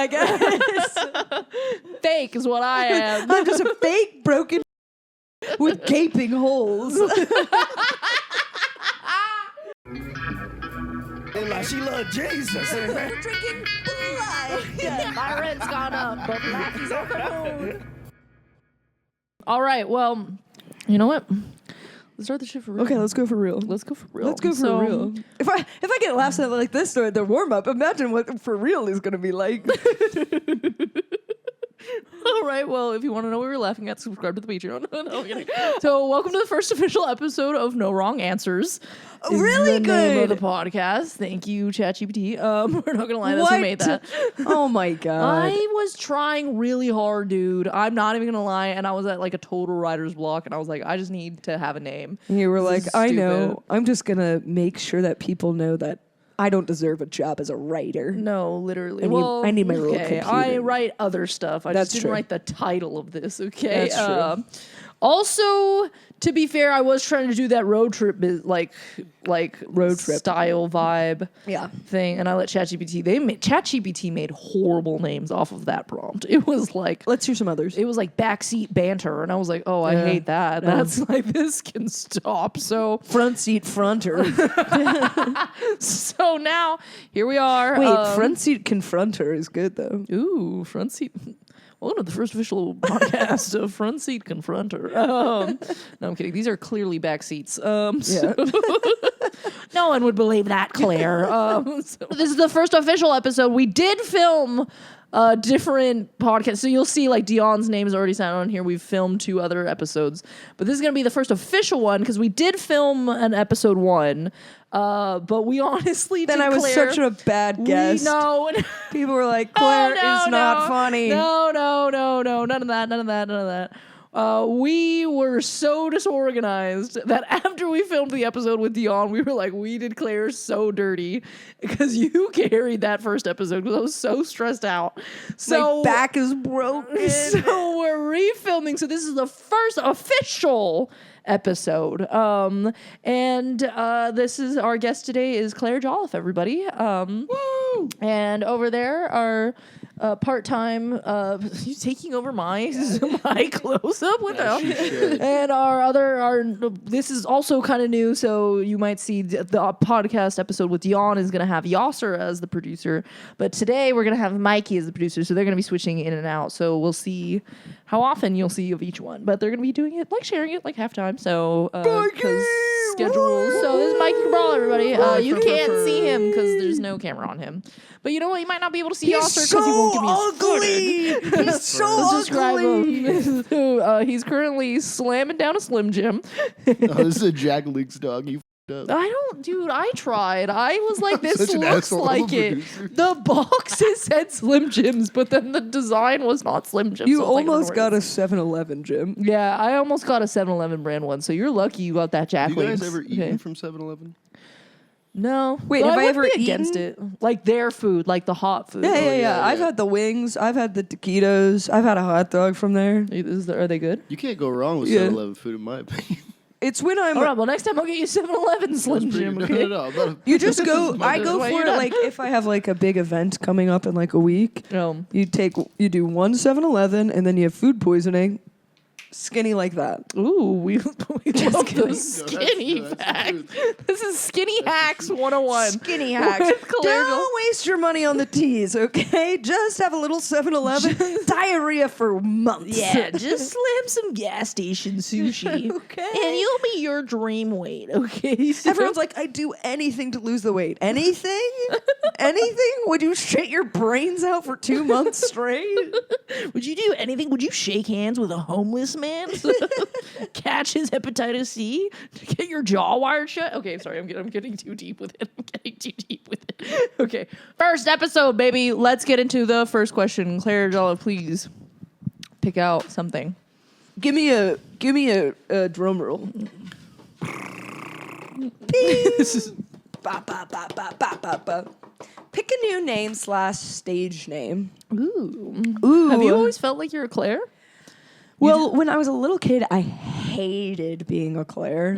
I guess. Fake is what I am. I'm just a fake broken with gaping holes. Like she loved Jesus. Drinking blood. Yeah, my rent's gone up, but Mackey's on the moon. All right, well, you know what? Let's start the shit for real. Okay, let's go for real. Let's go for real. Let's go for real. If I get laughs at like this during the warm up, imagine what for real is gonna be like. All right, well, if you want to know what we're laughing at, subscribe to the Patreon. No, I'm kidding. So, welcome to the first official episode of No Wrong Answers. Is Really the name of good. the podcast. Thank you, ChatGPT. We're not gonna lie, that's who made that. Oh my god. I was trying really hard, dude. I'm not even gonna lie, and I was at like a total writer's block, and I was like, I just need to have a name. And you were This like, is I stupid. know. I'm just gonna make sure that people know that I don't deserve a job as a writer. No, literally. I need my little okay, computer. I write other stuff. I That's just didn't true. write the title of this, okay? That's true. Also, to be fair, I was trying to do that road trip, like Road trip style vibe Yeah. thing, and I let ChatGPT. ChatGPT made horrible names off of that prompt. It was like Let's hear some others. it was like backseat banter, and I was like, oh, I Yeah. hate that. Yeah. That's like this can stop. So Front seat fronter. so now here we are. Wait, front seat confronter is good though. Ooh, front seat. Welcome to the first official podcast of Front Seat Confronter. No, I'm kidding. These are clearly back seats. So no one would believe that, Claire. So this is the first official episode. We did film different podcasts. So you'll see like Dion's name is already signed on here. We've filmed 2 other episodes. But this is going to be the first official one because we did film an episode 1. But we honestly Then I was such a bad guest. No. People were like, Claire is not funny. No. None of that. We were so disorganized that after we filmed the episode with Dion, we were like, we did Claire so dirty because you carried that first episode because I was so stressed out. So My back is broken. so we're refilming. So this is the first official episode. And this is our guest today is Claire Jolliffe, everybody. Woo! And over there are part-time you taking over my close-up with them. And this is also kind of new, so you might see the podcast episode with Dion is going to have Yasser as the producer, but today we're going to have Mikey as the producer, so they're going to be switching in and out, so we'll see how often you'll see of each one, but they're going to be doing it, like sharing it like halftime, so because schedules. So this is Mikey Cabral, everybody. You can't see him because there's no camera on him, but you know what, you might not be able to see Yasser because he won't give me his footage. He's so Let's describe ugly. him. He's currently slamming down a Slim Jim. Oh, this is a Jack Link's dog. You f***ed up. Dude, I tried. I was like, this Such an looks asshole like it. producer. The boxes said Slim Jims, but then the design was not Slim Jims. You so I was like, almost "No got a worries." 7-Eleven, Jim. Yeah, I almost got a 7-Eleven brand one, so you're lucky you got that Jack You guys Link's. ever Okay. eaten from 7-Eleven? No. Wait, But have I wouldn't ever be against eaten? it? Like their food, like the hot food. Yeah, yeah. yeah, I've yeah. had the wings. I've had the taquitos. I've had a hot dog from there. Are they good? You can't go wrong with Yeah. 7-Eleven food, in my opinion. It's when I'm. All right, well, next time I'll get you 7-Eleven Slim That's pretty Jim, good. okay? No, I'm not You just go. This is my I go Why for you're it not- like if I have like a big event coming up in like a week. No. You do one 7-Eleven and then you have food poisoning. Skinny like that. Ooh, we love kidding. the skinny that's the facts. truth. This is Skinny Hacks 101. Skinny hacks. With Claire Don't waste your money on the teas, okay? Just have a little 7-Eleven. Diarrhea for months. Yeah, just slam some gas station sushi. Okay. And you'll be your dream weight, okay? So- Everyone's like, I'd do anything to lose the weight. Anything? Anything? Would you shit your brains out for 2 months straight? would you do anything? Would you shake hands with a homeless man? Catch his hepatitis C? Get your jaw wired shut? Okay, sorry, I'm getting too deep with it. Okay, first episode, baby. Let's get into the first question. Claire Jolliffe, please pick out something. Give me a drum roll. Ba, ba, ba, ba, ba, ba, ba. Pick a new name / stage name. Ooh. Have you always felt like you're a Claire? Well, when I was a little kid, I hated being a Claire.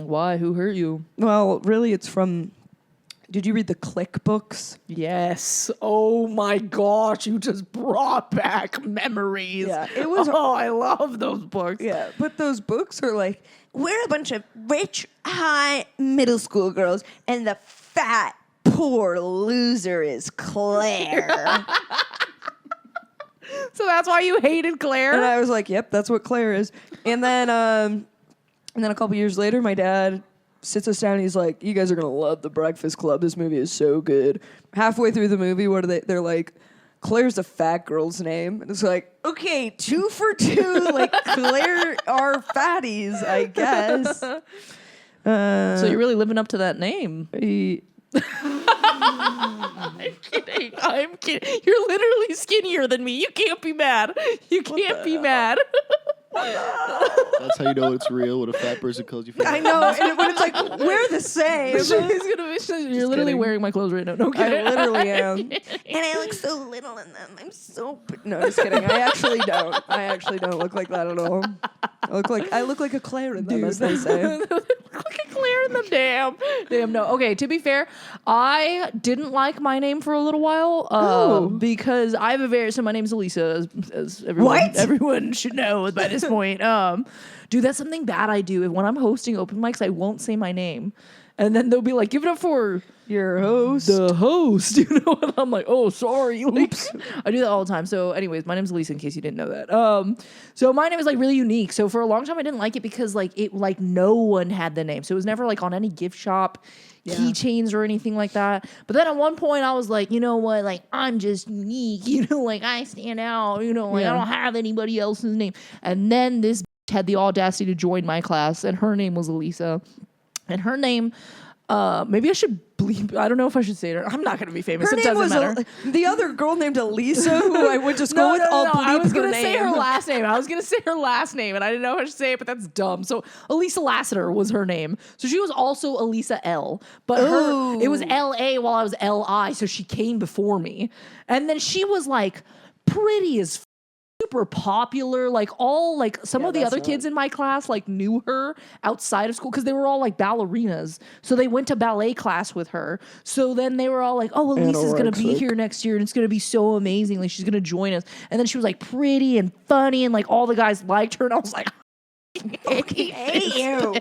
Why? Who hurt you? Well, really, it's from Did you read the Clique books? Yes. Oh my gosh, you just brought back memories. Yeah, it was. Oh, I love those books. Yeah, but those books are like, we're a bunch of rich, high middle school girls, and the fat, poor loser is Claire. So that's why you hated Claire? And I was like, yep, that's what Claire is. And then a couple years later, my dad sits us down and he's like, you guys are going to love The Breakfast Club. This movie is so good. Halfway through the movie, what are they? They're like, Claire's a fat girl's name. And it's like, okay, 2 for 2. Like, Claire are fatties, I guess. So you're really living up to that name. I'm kidding. You're literally skinnier than me. You can't be mad. You can't be mad. That's how you know it's real when a fat person calls you fat. I know, but it's like, we're the same. You're literally kidding. wearing my clothes right now. No I kidding. literally am. And I look so little in them. I'm so... No, just kidding. I actually don't. I actually don't look like that at all. I look like a Claire in them, as they say. Look at Claire in them. Damn, no. Okay, to be fair, I didn't like my name for a little while because I have so my name's Elisa, as everyone should know by this point. Dude, that's something bad I do. When I'm hosting open mics, I won't say my name. And then they'll be like, give it up for your host. The host, you know? And I'm like, oh, sorry. Oops. I do that all the time. So anyways, my name's Elisa, in case you didn't know that. So my name is like really unique. So for a long time, I didn't like it because like no one had the name. So it was never like on any gift shop keychains or anything like that. But then at one point I was like, you know what? Like, I'm just unique, you know, like I stand out, you know, like I don't have anybody else's name. And then this had the audacity to join my class, and her name was Elisa. And her name, maybe I should bleep. I don't know if I should say it. I'm not going to be famous. Her it name doesn't was matter. The other girl named Elisa, who I would just go with. I'll bleep I was her going to name. say her last name. I was going to say her last name, and I didn't know how to say it, but that's dumb. So Elisa Lassiter was her name. So she was also Elisa L. But it was L.A. while I was L.I., so she came before me. And then she was like pretty as super popular, like all like some of the other kids in my class like knew her outside of school because they were all like ballerinas, so they went to ballet class with her. So then they were all like, oh, Elisa's gonna be here next year and it's gonna be so amazing, like she's gonna join us. And then she was like pretty and funny and like all the guys liked her, and I was like, hate you.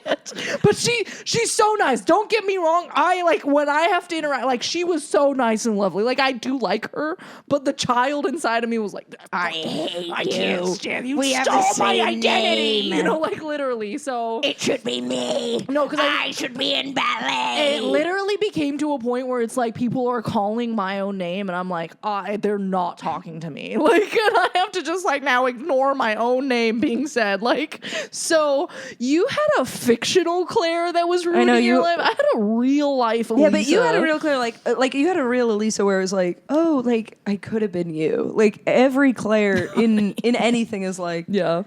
But she's so nice. Don't get me wrong. I like when I have to interact, like she was so nice and lovely. Like I do like her, but the child inside of me was like, I can't stand you. We stole my identity. You know, like literally. So it should be me. No, because I should be in ballet. It literally became to a point where it's like people are calling my own name, and I'm like, they're not talking to me. Like, and I have to just like now ignore my own name being said. Like. So you had a fictional Claire that was ruining your life. I had a real life Elisa. Yeah, but you had a real Claire, like you had a real Elisa where it was like, oh, like I could have been you. Like every Claire in anything is like, yeah,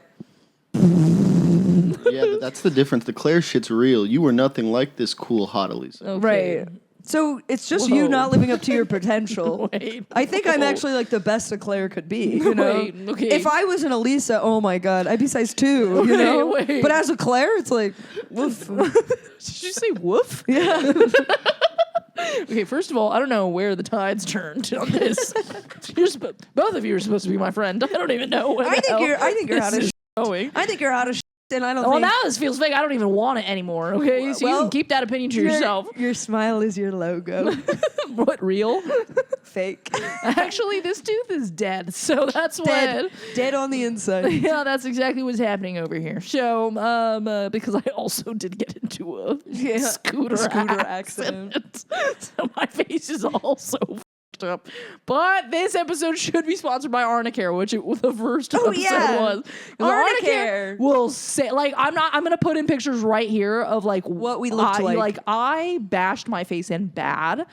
but that's the difference. The Claire shit's real. You were nothing like this cool hot Elisa. Okay. Right. So it's just you not living up to your potential. Wait, I think I'm actually like the best a Claire could be. You know, okay. If I was an Elisa, oh my god, I'd be size 2. You know, wait. But as a Claire, it's like woof. Did you say woof? Yeah. Okay, first of all, I don't know where the tides turned on this. Both of you are supposed to be my friend. I don't even know. I think you're out of shit. Going. I think you're out of shit, and I don't. Well, think... now this feels fake. I don't even want it anymore. Okay, so you can keep that opinion to yourself. Your smile is your logo. What, real? Fake. Actually, this tooth is dead, so that's what. Dead on the inside. Yeah, that's exactly what's happening over here. So, because I also did get into a scooter accident. So my face is also fucked up. But this episode should be sponsored by Arnicare, which the first episode was. Arnicare will say, like, I'm gonna put in pictures right here of like what we looked like. Like I bashed my face in bad.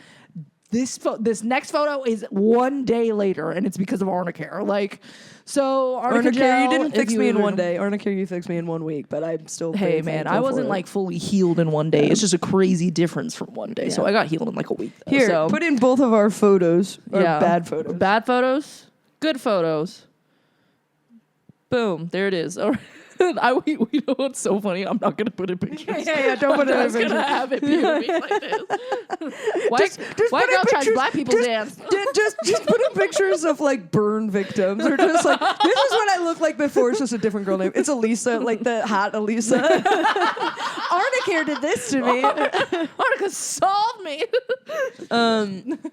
This next photo is 1 day later, and it's because of Arnicare. Like, so Arnicare, you didn't fix me in 1 day. Arnicare, you fixed me in 1 week, but I'm still. Hey man, I wasn't like fully healed in 1 day. It's just a crazy difference from 1 day. Yeah. So I got healed in like a week. Though, Here, put in both of our photos. Or bad photos. Bad photos. Good photos. Boom. There it is. All right. We know what's so funny. I'm not gonna put in pictures. Yeah, don't put it in I'm just pictures. gonna have it POV like this. Just White put in girl tries pictures- black people dance. Just put in pictures of like burn victims, or just like this is what I look like before. It's just a different girl name. It's Elisa, like the hot Elisa. Arnica did this to me. Arnica solved me.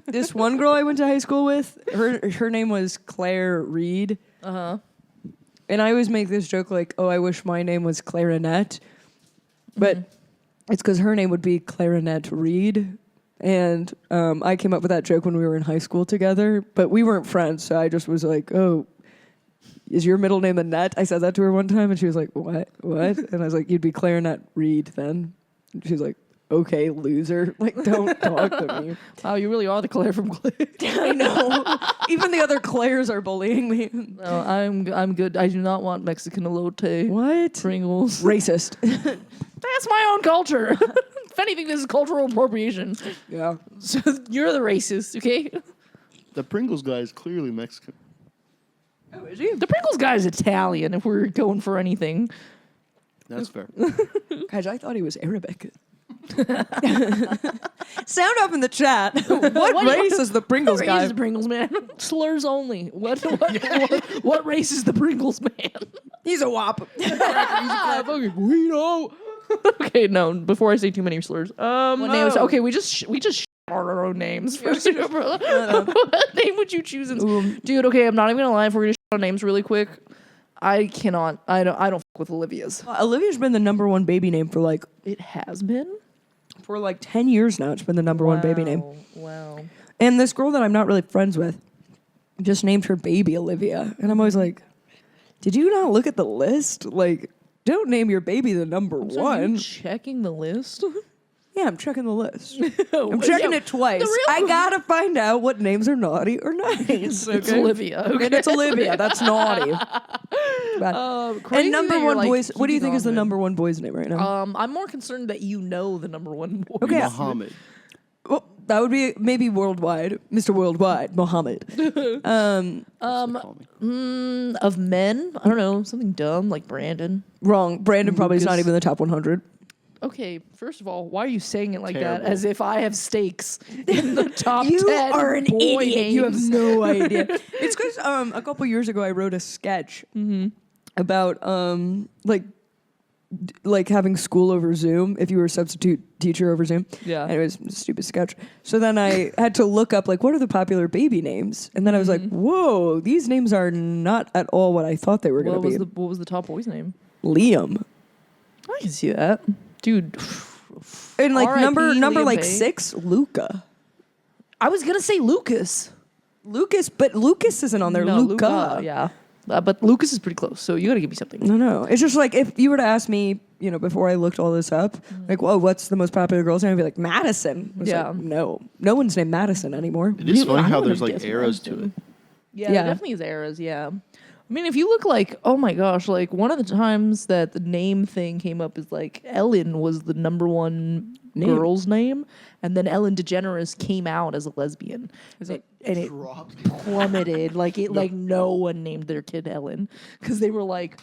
This one girl I went to high school with, her name was Claire Reed. And I always make this joke like, oh, I wish my name was Clarinet. But it's because her name would be Clarinet Reed. And I came up with that joke when we were in high school together. But we weren't friends, so I just was like, oh, is your middle name Annette? I said that to her one time, and she was like, what? And I was like, you'd be Clarinet Reed then. And she was like, okay, loser. Like, don't talk to me. Wow, you really are the Claire from Clique. I know. Even the other Claires are bullying me. No, I'm good. I do not want Mexican elote. What? Pringles. Racist. That's my own culture. If anything, this is cultural appropriation. Yeah. So you're the racist, okay? The Pringles guy is clearly Mexican. Oh, is he? The Pringles guy is Italian, if we're going for anything. That's fair. Guys, I thought he was Arabic. Sound up in the chat. What race is the Pringles What guy? race is the Pringles man? Slurs only. What race is the Pringles man? He's a wop. Fucking Guido. Okay, no. Before I say too many slurs, what names? Okay, we just shit our own names. First, what name would you choose? Dude, okay, I'm not even gonna lie. If we're gonna shit on names really quick, I cannot. I don't fuck with Olivia's. Olivia's been the number one baby name for like It has been 10 years now. It's been the number one baby name. Wow. And this girl that I'm not really friends with just named her baby Olivia. And I'm always like, did you not look at the list? Like, don't name your baby the number So one. you checking the list? Yeah, I'm checking the list. I'm checking it twice. I gotta find out what names are naughty or nice. It's okay? Olivia. Okay. And it's Olivia. That's naughty. Crazy And number that you're, one like, boys. What do you keeping think is the on it. number one boy's name right now? I'm more concerned that you know the number one boy. Okay. Muhammad. Well, that would be maybe worldwide, Mr. Worldwide, Mohammed. Call me. Of men, I don't know, something dumb like Brandon. Wrong. Brandon probably is not Lucas. even in the top 100. Okay, first of all, why are you saying it like Terrible. that? As if I have stakes in the top 10 You are an boy idiot. You have names. no idea. It's because a couple years ago I wrote a sketch about like having school over Zoom if you were a substitute teacher over Zoom. Yeah. And it was a stupid sketch. So then I had to look up like what are the popular baby names, and then I was like, whoa, these names are not at all what I thought they were going to be. What was the top boy's name? Liam. I can see that. Dude. And like R.I.P. number Liam like Payne. 6, Luca. I was going to say Lucas. Lucas, but Lucas isn't on there. No, Luca. yeah. But Lucas is pretty close, so you got to give me something. No. It's just like if you were to ask me, before I looked all this up, like, whoa, what's the most popular girl's name? I'd be like, Madison. It's Yeah. like, no one's named Madison anymore. It is Dude, funny I how would've there's like guessed arrows to Madison. it. Yeah, Yeah. there definitely is eras, yeah. I mean, if you look like, oh my gosh, like one of the times that the name thing came up is like Ellen was the number one girl's name, and then Ellen DeGeneres came out as a lesbian. And it plummeted. Like no one named their kid Ellen because they were like,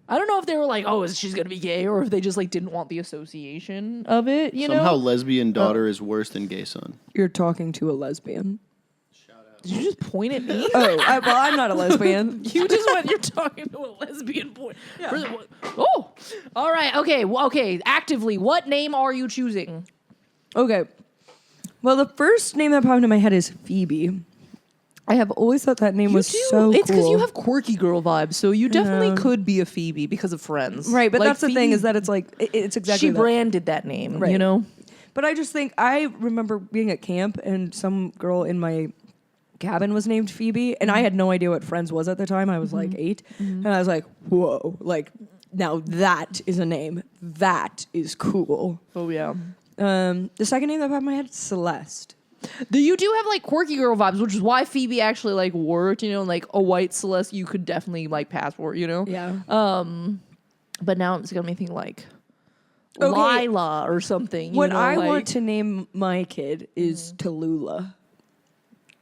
I don't know if they were like, oh, she's gonna be gay, or if they just like didn't want the association of it. Somehow lesbian daughter is worse than gay son. You're talking to a lesbian. Did you just point at me? I'm not a lesbian. You just went. You're talking to a lesbian boy. Yeah. Oh, all right. Okay. Okay. Actively, what name are you choosing? Okay. Well, the first name that popped into my head is Phoebe. I have always thought that name was so It's because cool. you have quirky girl vibes, so you definitely could be a Phoebe because of Friends, Right, but Like, that's the thing Phoebe- is that it's like it's exactly she that. branded that name. Right. You know. But I just think I remember being at camp and some girl in my cabin was named Phoebe, and I had no idea what Friends was at the time. I was like 8, and I was like, whoa, like now that is a name. That is cool. Oh yeah. The second name that popped in my head, Celeste. You do have like quirky girl vibes, which is why Phoebe actually like worked. You know, like a white Celeste, you could definitely like pass for. You know. Yeah. But now it's gonna make me think like Okay. Lila or something. What you know, I like, want to name my kid is Tallulah.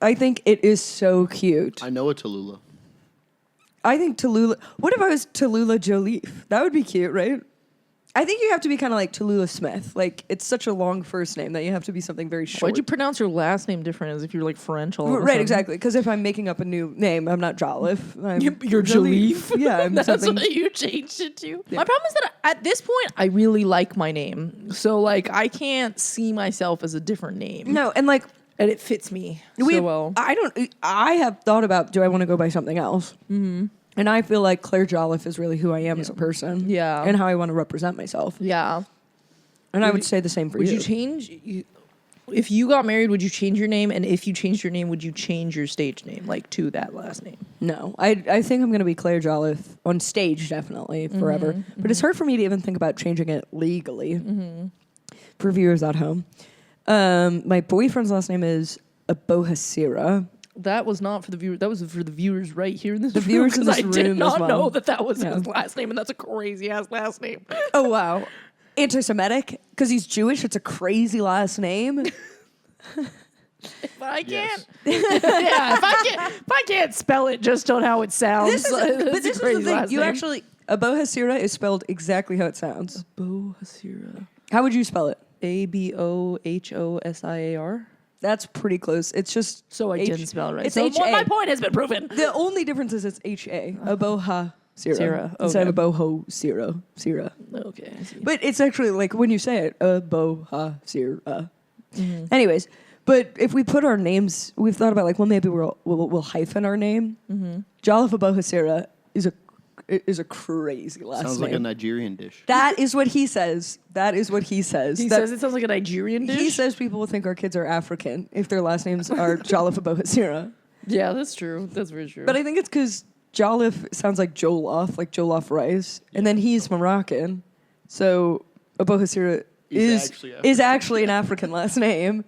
I think it is so cute. I know a Tallulah. I think Tallulah. What if I was Tallulah Jolliffe? That would be cute, right? I think you have to be kind of like Tallulah Smith. Like, it's such a long first name that you have to be something very short. Why'd you pronounce your last name different as if you're like French all of a Right, sudden? exactly. Because if I'm making up a new name, I'm not Jolliffe. You're Jolliffe? Yeah, I'm That's something. what you changed it to. Yeah. My problem is that at this point, I really like my name. So, like, I can't see myself as a different name. No, and like, And it fits me we, so well. I have thought about, do I want to go by something else? Mm-hmm. And I feel like Claire Jolliffe is really who I am as a person. Yeah. And how I want to represent myself. Yeah. And I would say the same for Would you. you change... If you got married, would you change your name? And if you changed your name, would you change your stage name, like, to that last name? No. I think I'm going to be Claire Jolliffe on stage, definitely, forever. But it's hard for me to even think about changing it legally. For viewers at home. My boyfriend's last name is Abohasira. That was not for the viewers. That was for the viewers right here in this room. viewers in 'cause this I did room not as well. know that was Yeah. his last name, and that's a crazy ass last name. Oh, wow. Anti-Semitic? Because he's Jewish, it's a crazy last name. If I Yes. can't, yeah, if I can't spell it just on how it sounds, But this is the thing. You name. actually... Abohasira is spelled exactly how it sounds. Abohasira. How would you spell it? Abohosiar. That's pretty close. It's just... So I H- didn't spell it right. It's So H-A. my point has been proven. The only difference is it's H-A. Abohasira. Sira, Instead of okay. Abohasira. Sira. Okay. I see. But it's actually like when you say it, Abohasira. Anyways, but if we put our names, we've thought about like, well, maybe we'll hyphen our name. Jolliffe Abohasira is a crazy last Sounds name. like a Nigerian dish. That is what he says. That is what he says. He That- says it sounds like a Nigerian dish. He says people will think our kids are African if their last names are Jolliffe Abohasira. Yeah, that's true. That's very true. But I think it's because Jolliffe sounds like Jollof, like Jollof rice, and then he's Moroccan, so Abohasira is actually an African last name.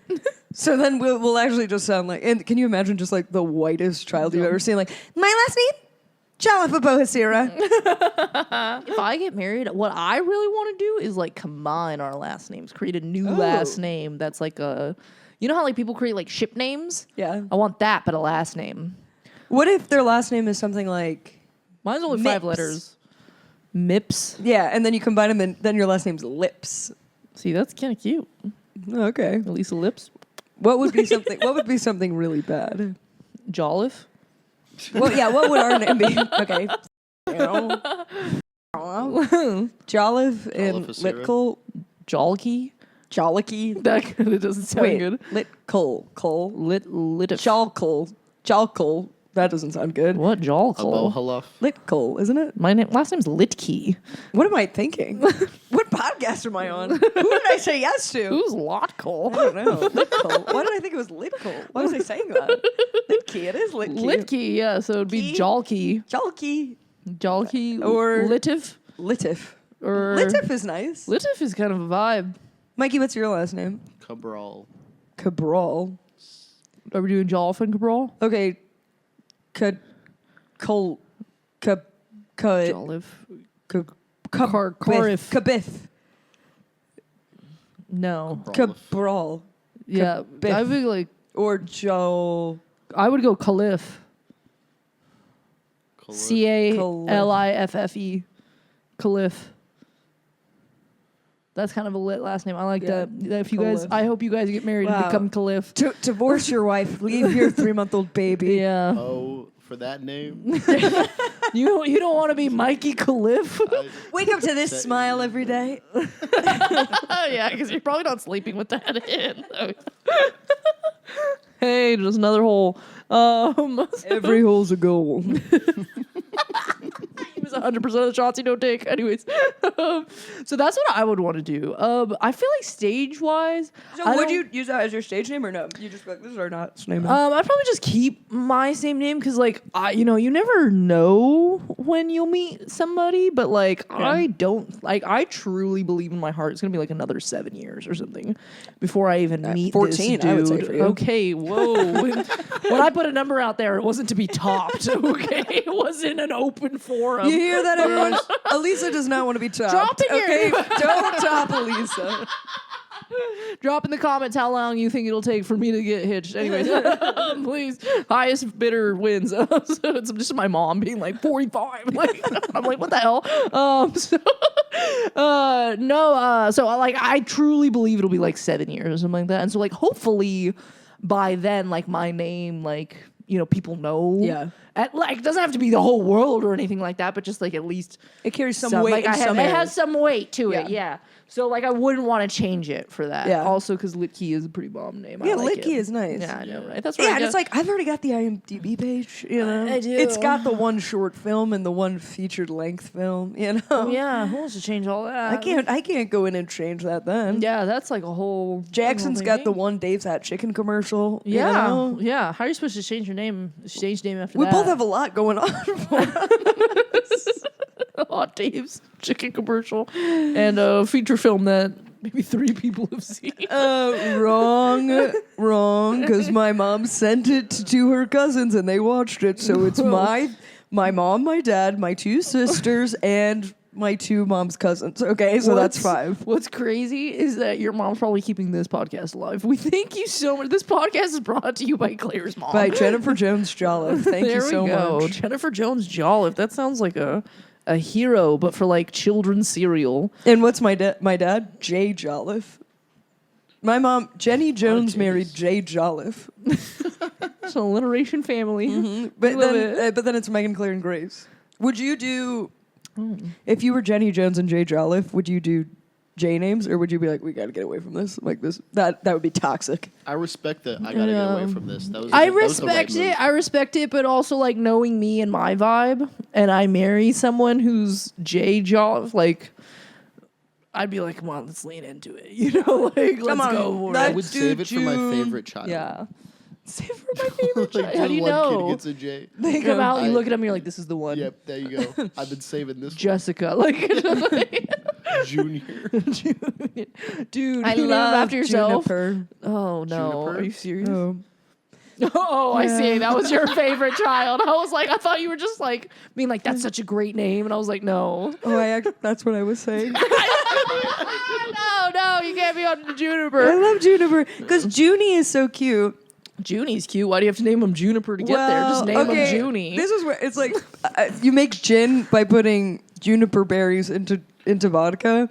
So then we'll actually just sound like. And can you imagine just like the whitest child you've ever seen? Like, my last name, Jolliffe Abohasira. if I get married, what I really want to do is like combine our last names, create a new last name that's like a. You know how like people create like ship names? Yeah. I want that, but a last name. What if their last name is something like? Mine's only 5 Mips. letters. Mips. Yeah, and then you combine them, and then your last name's Lips. See, that's kind of cute. Okay. Elisa Lips. What would be something? What would be something really bad? Jolliffe. Well, yeah. What would our name be? Okay. Jolliffe and Jolliffe-Asira. Litcol. Jolky. Jollicky. That kind of doesn't sound Wait. good. Litcol. Cole. Lit. Jalcol. Jalcol. That doesn't sound good. What Jolcol? Abohaluf. Litcol, isn't it? My last name's Litke. What am I thinking? What podcast am I on? Who did I say yes to? Who's Lotcol? I don't know. Litcol. Why did I think it was Litcol? Why was I saying that? Litke. It is Litke. Litke, yeah. So it'd be Key. Jolky. Jalky. Jolky Or- Litif. Litif. Or Litif is nice. Litif is kind of a vibe. Mikey, what's your last name? Cabral. Cabral. Are we doing Jolliffe and Cabral? Okay. Col. Jolliffe. Carif. Cabith. No. Cabral. Yeah. Biff. I would be like. Or Joe. I would go Caliph. Califfe. Caliph. That's kind of a lit last name. I like Yeah. that. If you guys, Caliph. I hope you guys get married Wow. and become Caliph. Divorce your wife. Leave your 3-month-old baby. Yeah. Oh, for that name? You don't want to be Mikey Caliph? Wake up to this smile every day. Yeah, because you're probably not sleeping with that in. Hey, just another hole. Every hole's a goal. He was 100% of the shots you don't take. Anyways, so that's what I would want to do. I feel like stage-wise, So I would don't- you use that as your stage name or no? You just be like, this is our not name. I'd probably just keep my same name because, like, you never know when you'll meet somebody. But like, I truly believe in my heart it's gonna be like another 7 years or something before I even meet 14, this dude. I would say for you. Okay, whoa. When I put a number out there, it wasn't to be topped. Okay, it wasn't an open forum. You hear that, everyone? Elisa does not want to be topped. Drop in your- okay? Don't top Elisa. Drop in the comments how long you think it'll take for me to get hitched. Anyways, please, highest bidder wins. So it's just my mom being like 45. Like I'm like, what the hell? So like I truly believe it'll be like 7 years or something like that. And so like hopefully by then, like my name, like people know. Yeah. Like, it doesn't have to be the whole world or anything like that, but just like at least It carries some weight. Like in some it areas. has some weight to it. Yeah. Yeah. So like I wouldn't want to change it for that. Yeah. Also because Clique is a pretty bomb name. Yeah, I like Clique it. is nice. Yeah, I know, right? That's Yeah, right. and it's like I've already got the IMDb page. I do. It's got the one short film and the one featured length film. yeah, who wants to change all that? I can't go in and change that then. Yeah, that's like a whole. Jackson's got the one Dave's Hot Chicken commercial. Yeah, yeah. How are you supposed to change your name? Change name after We that? both have a lot going on for us. Hot Dave's chicken commercial and a feature film that maybe 3 people have seen. Wrong, because my mom sent it to her cousins and they watched it. So it's my mom, my dad, my 2 sisters, and my 2 mom's cousins. Okay, so that's 5. What's crazy is that your mom's probably keeping this podcast alive. We thank you so much. This podcast is brought to you by Claire's mom. By Jennifer Jones Jolliffe. Thank you so much. Jennifer Jones Jolliffe. That sounds like a hero, but for like children's cereal. And what's my dad? Jay Jolliffe. My mom, Jenny Jones, married Jay Jolliffe. It's an alliteration family. But then it's Megan, Claire, and Grace. Would you do, if you were Jenny Jones and Jay Jolliffe, would you do J names, or would you be like, we got to get away from this? Like this, that would be toxic. I respect that. I gotta get away from this. That was I that was the right respect move. it. I respect it, but also like knowing me and my vibe, and I marry someone who's J Jolliffe, like I'd be like, come on, let's lean into it. Like let's on, go for I it. would save it for my favorite child. Yeah. Save for my favorite Like, child. How do you one know? kid gets a J. They come out, you I- look at them, you're like, this is the one. Yep, there you go. I've been saving this Jessica, like, one. Junior. dude, I you name love him after yourself. Juniper. Oh no, Juniper? are you serious? Oh. Oh, I see. That was your favorite child. I was like, I thought you were just like being like, that's such a great name, and I was like, no, That's what I was saying. no, you can't be on I Juniper. love Juniper because Junie is so cute. Junie's cute. Why do you have to name him Juniper to get there? Just name him Junie. This is where it's like you make gin by putting juniper berries into vodka,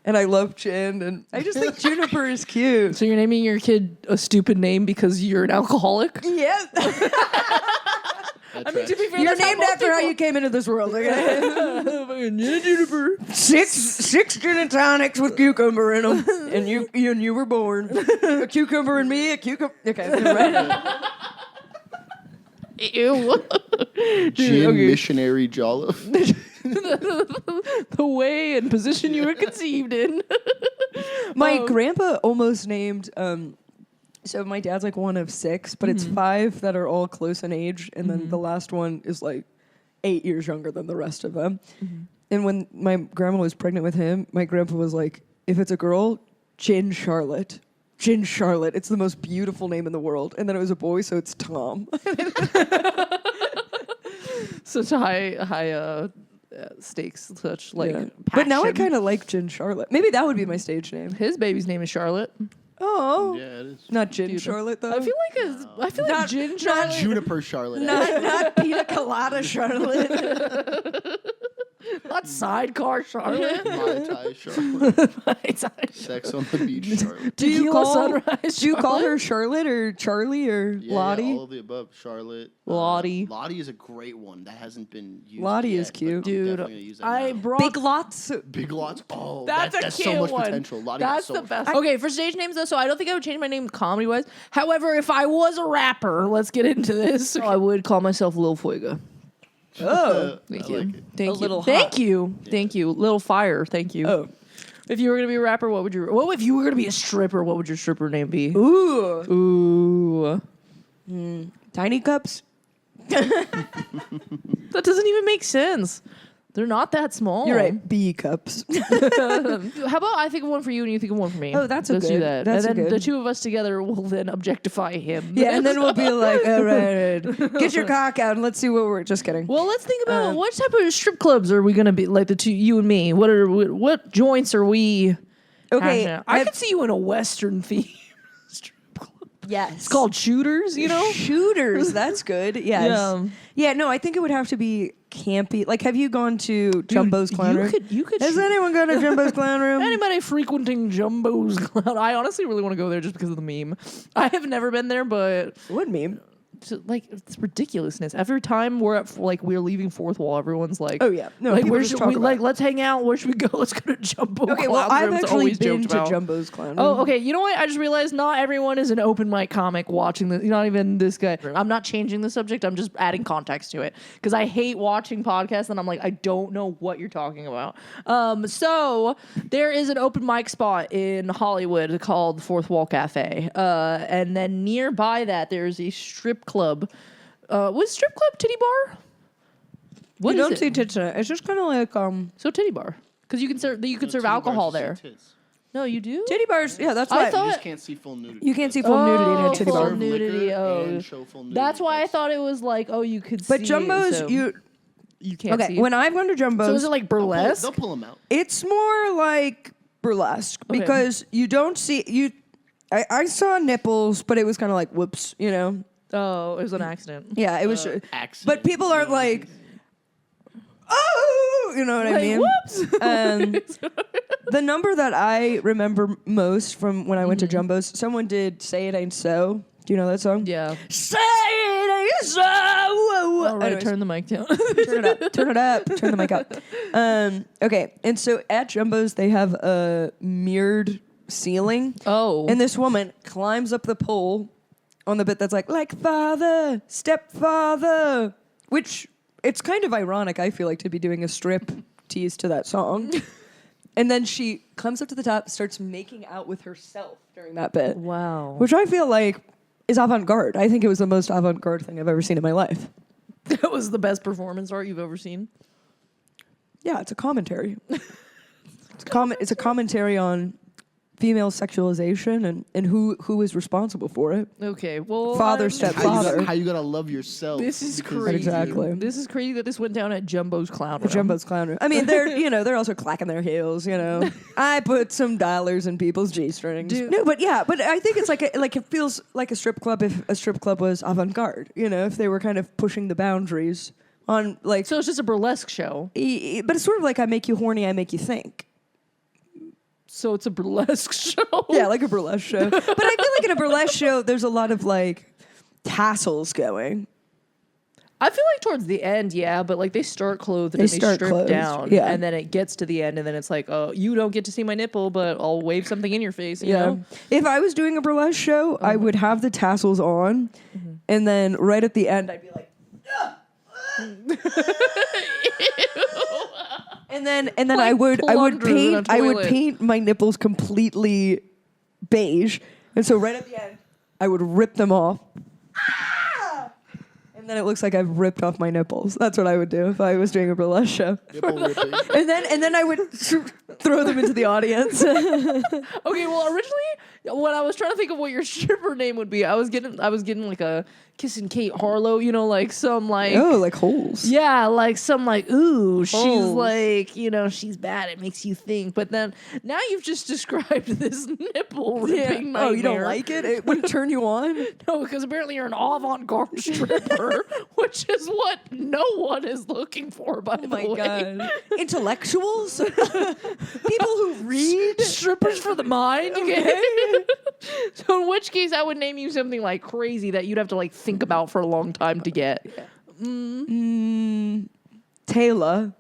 and I love gin, and I just think juniper is cute. So you're naming your kid a stupid name because you're an alcoholic? Yeah, I mean, to be fair, you're that's how named most after how people- you came into this world. Okay? Juniper. Six gin and tonics with cucumber in them, and you were born. A cucumber and me, a cucumber. Okay, right. Ew. Gin missionary Jolliffe. The way and position you were conceived in. My grandpa almost named. So my dad's like one of 6, but it's 5 that are all close in age, and then the last one is like 8 years younger than the rest of them. And when my grandma was pregnant with him, my grandpa was like, if it's a girl, Gin Charlotte. Gin Charlotte. It's the most beautiful name in the world. And then it was a boy, so it's Tom. Such high stakes, such like Yeah. But now I passion. kind of like Gin Charlotte. Maybe that would be my stage name. His baby's name is Charlotte. Oh. Yeah, it is. Not Gin Dude, Charlotte, though. I feel like Not- Gin not Charlotte. Juniper Charlotte. not Pina Colada Charlotte. Not sidecar Charlotte. Mai Tai Charlotte. It's Sex on the beach Charlotte. Do you Tequila call Sunrise Do you call Charlotte? her Charlotte or Charlie or Yeah, Lottie? Yeah, all of the above. Charlotte. Lottie. Lottie is a great one. That hasn't been used Lottie yet, is but cute. I'm Dude, definitely gonna use that I now. brought Big Lots. Big Lots. Oh, That's that's a cute so much one. potential. Lottie That's has so the much best. Okay, for stage names though, so I don't think I would change my name comedy wise. However, if I was a rapper, let's get into this. I would call myself Lil Fuego. Oh. Thank I you. like it. Thank A you. little Thank hot. you. Thank you. Little fire. Thank you. Oh. If you were gonna be a rapper, what would your? Well, if you were gonna be a stripper, what would your stripper name be? Ooh. Ooh. Tiny Cups. That doesn't even make sense. They're not that small. You're right. B Cups. How about I think of one for you and you think of one for me? Oh, that's Let's do good. that. That's and then good. the two of us together will then objectify him. Yeah, and then we'll be like, all right, get your cock out and let's see what we're. Just kidding. Well, let's think about what type of strip clubs are we gonna be like the two, you and me. What joints are we Okay, I could see you in a Western theme. Yes. It's called Shooters, you know? Shooters. That's good. Yes. Yeah. Yeah, no, I think it would have to be campy. Like, have you gone to Jumbo's Clown Room? You could Has anyone gone to Jumbo's Clown Room? Anybody frequenting Jumbo's Clown? I honestly really want to go there just because of the meme. I have never been there, but What meme? like it's ridiculousness. Every time we're at we're leaving Fourth Wall, everyone's like, Oh, yeah. No, like people where just should talk we about like? it. Let's hang out. Where should we go? Let's go to Jumbo. Okay, Clown well, I've Room. It's actually always been joked to about. Jumbo's Clown Room. Oh, okay. You know what? I just realized not everyone is an open mic comic watching this. Not even this guy. I'm not changing the subject. I'm just adding context to it because I hate watching podcasts and I'm like, I don't know what you're talking about. So there is an open mic spot in Hollywood called Fourth Wall Cafe, and then nearby that there's a strip club. Was strip club titty bar? What You is don't it? see tits in it. It's just kind of like So titty bar because you can serve Titty alcohol bars, you there. see tits. No, you do. titty bars. Yeah, that's I why You thought- just can't see full nudity. you can't see full nudity in a titty full bar. Serve nudity, liquor oh. and show full nudity. That's why I thought it was like, oh, you could But see. Jumbo's, so you can't okay? see. When I've gone to Jumbo's, So is it like burlesque? They'll pull them out. it's more like burlesque Okay. because you don't see you. I saw nipples, but it was kind of like whoops, you know. Oh, it was an accident. Yeah, it was. Accident. But people aren't like, oh, you know what I Like, mean? whoops. The number that I remember most from when I went to Jumbo's, someone did "Say It Ain't So." Do you know that song? Yeah. Say it ain't so. All right, Anyways, turn the mic down. turn it up. Turn it up. Turn the mic up. Okay, and so at Jumbo's they have a mirrored ceiling. Oh. And this woman climbs up the pole on the bit that's like father, stepfather, which it's kind of ironic, I feel like, to be doing a strip tease to that song. And then she comes up to the top, starts making out with herself during that bit, Wow. which I feel like is avant-garde. I think it was the most avant-garde thing I've ever seen in my life. That was the best performance art you've ever seen. Yeah, it's a commentary. It's a commentary on female sexualization and who is responsible for it. Okay, well, Father, I'm- stepfather. How you gotta love yourself. This is because crazy. Exactly. This is crazy that this went down at Jumbo's Clown Room. Jumbo's Clown Room. I mean, they're also clacking their heels. You know, I put some dollars in people's g-strings. Dude. No, but I think it's like it feels like a strip club if a strip club was avant-garde. You know, if they were kind of pushing the boundaries on like. So it's just a burlesque show. But it's sort of like I make you horny, I make you think. So it's a burlesque show. Yeah, like a burlesque show. But I feel like in a burlesque show, there's a lot of like tassels going. I feel like towards the end, yeah, but like they start clothed and They then start strip clothed, down, yeah. and then it gets to the end, and then it's like, oh, you don't get to see my nipple, but I'll wave something in your face. You know? If I was doing a burlesque show, I would have the tassels on, and then right at the end, I'd be like, and then Like I would plungers in a toilet. paint my nipples completely beige, and so right at the end, I would rip them off. And then it looks like I've ripped off my nipples. That's what I would do if I was doing a burlesque show. Nipple ripping. And then I would throw them into the audience. Okay, well, originally when I was trying to think of what your stripper name would be, I was getting like a Kissing Kate Harlow, you know, like some like Oh, like holes. yeah, like some like ooh, she's Holes. like, you know, she's bad. It makes you think. But then now you've just described this nipple ripping nightmare. Oh, you don't like it? It wouldn't turn you on? No, because apparently you're an avant-garde stripper, which is what no one is looking for, by the My way. God. Intellectuals? People who read? Strippers for the mind, okay? So in which case I would name you something like crazy that you'd have to like think about for a long time to get. Taylor,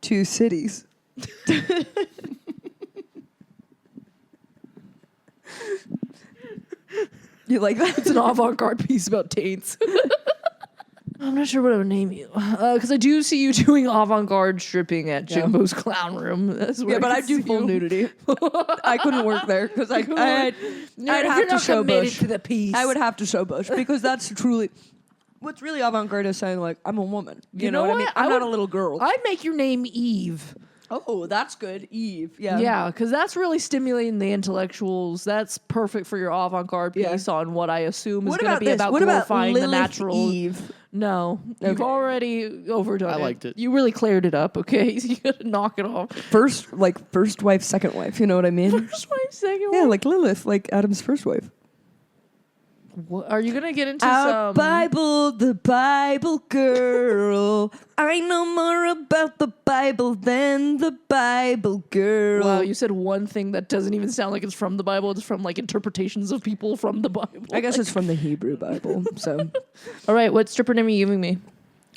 2 cities. You like that? It's an avant-garde piece about taints. I'm not sure what I would name you. Because I do see you doing avant-garde stripping at Jumbo's Clown Room. That's where Yeah, but I I can do see full you. nudity. I couldn't work there because I'd If have you're to not show committed bush. to the piece. I would have to show bush because that's truly what's really avant-garde is saying like I'm a woman. You know what I mean? I'm not a little girl. I'd make your name Eve. Oh, that's good, Eve. Yeah. Yeah, because that's really stimulating the intellectuals. That's perfect for your avant-garde Yeah. piece on what I assume is What going to about be this? about What about glorifying the Lilith natural. Eve? No, you've already overdone it. I liked it. You really cleared it up, okay? You gotta knock it off. First wife, second wife. You know what I mean? First wife, second Yeah, wife. like Lilith, like Adam's first wife. What, are you gonna get into Our some Bible, the Bible girl. I know more about the Bible than the Bible girl. Wow, you said one thing that doesn't even sound like it's from the Bible. It's from like interpretations of people from the Bible. I guess it's from the Hebrew Bible. So, All right, what stripper name are you giving me?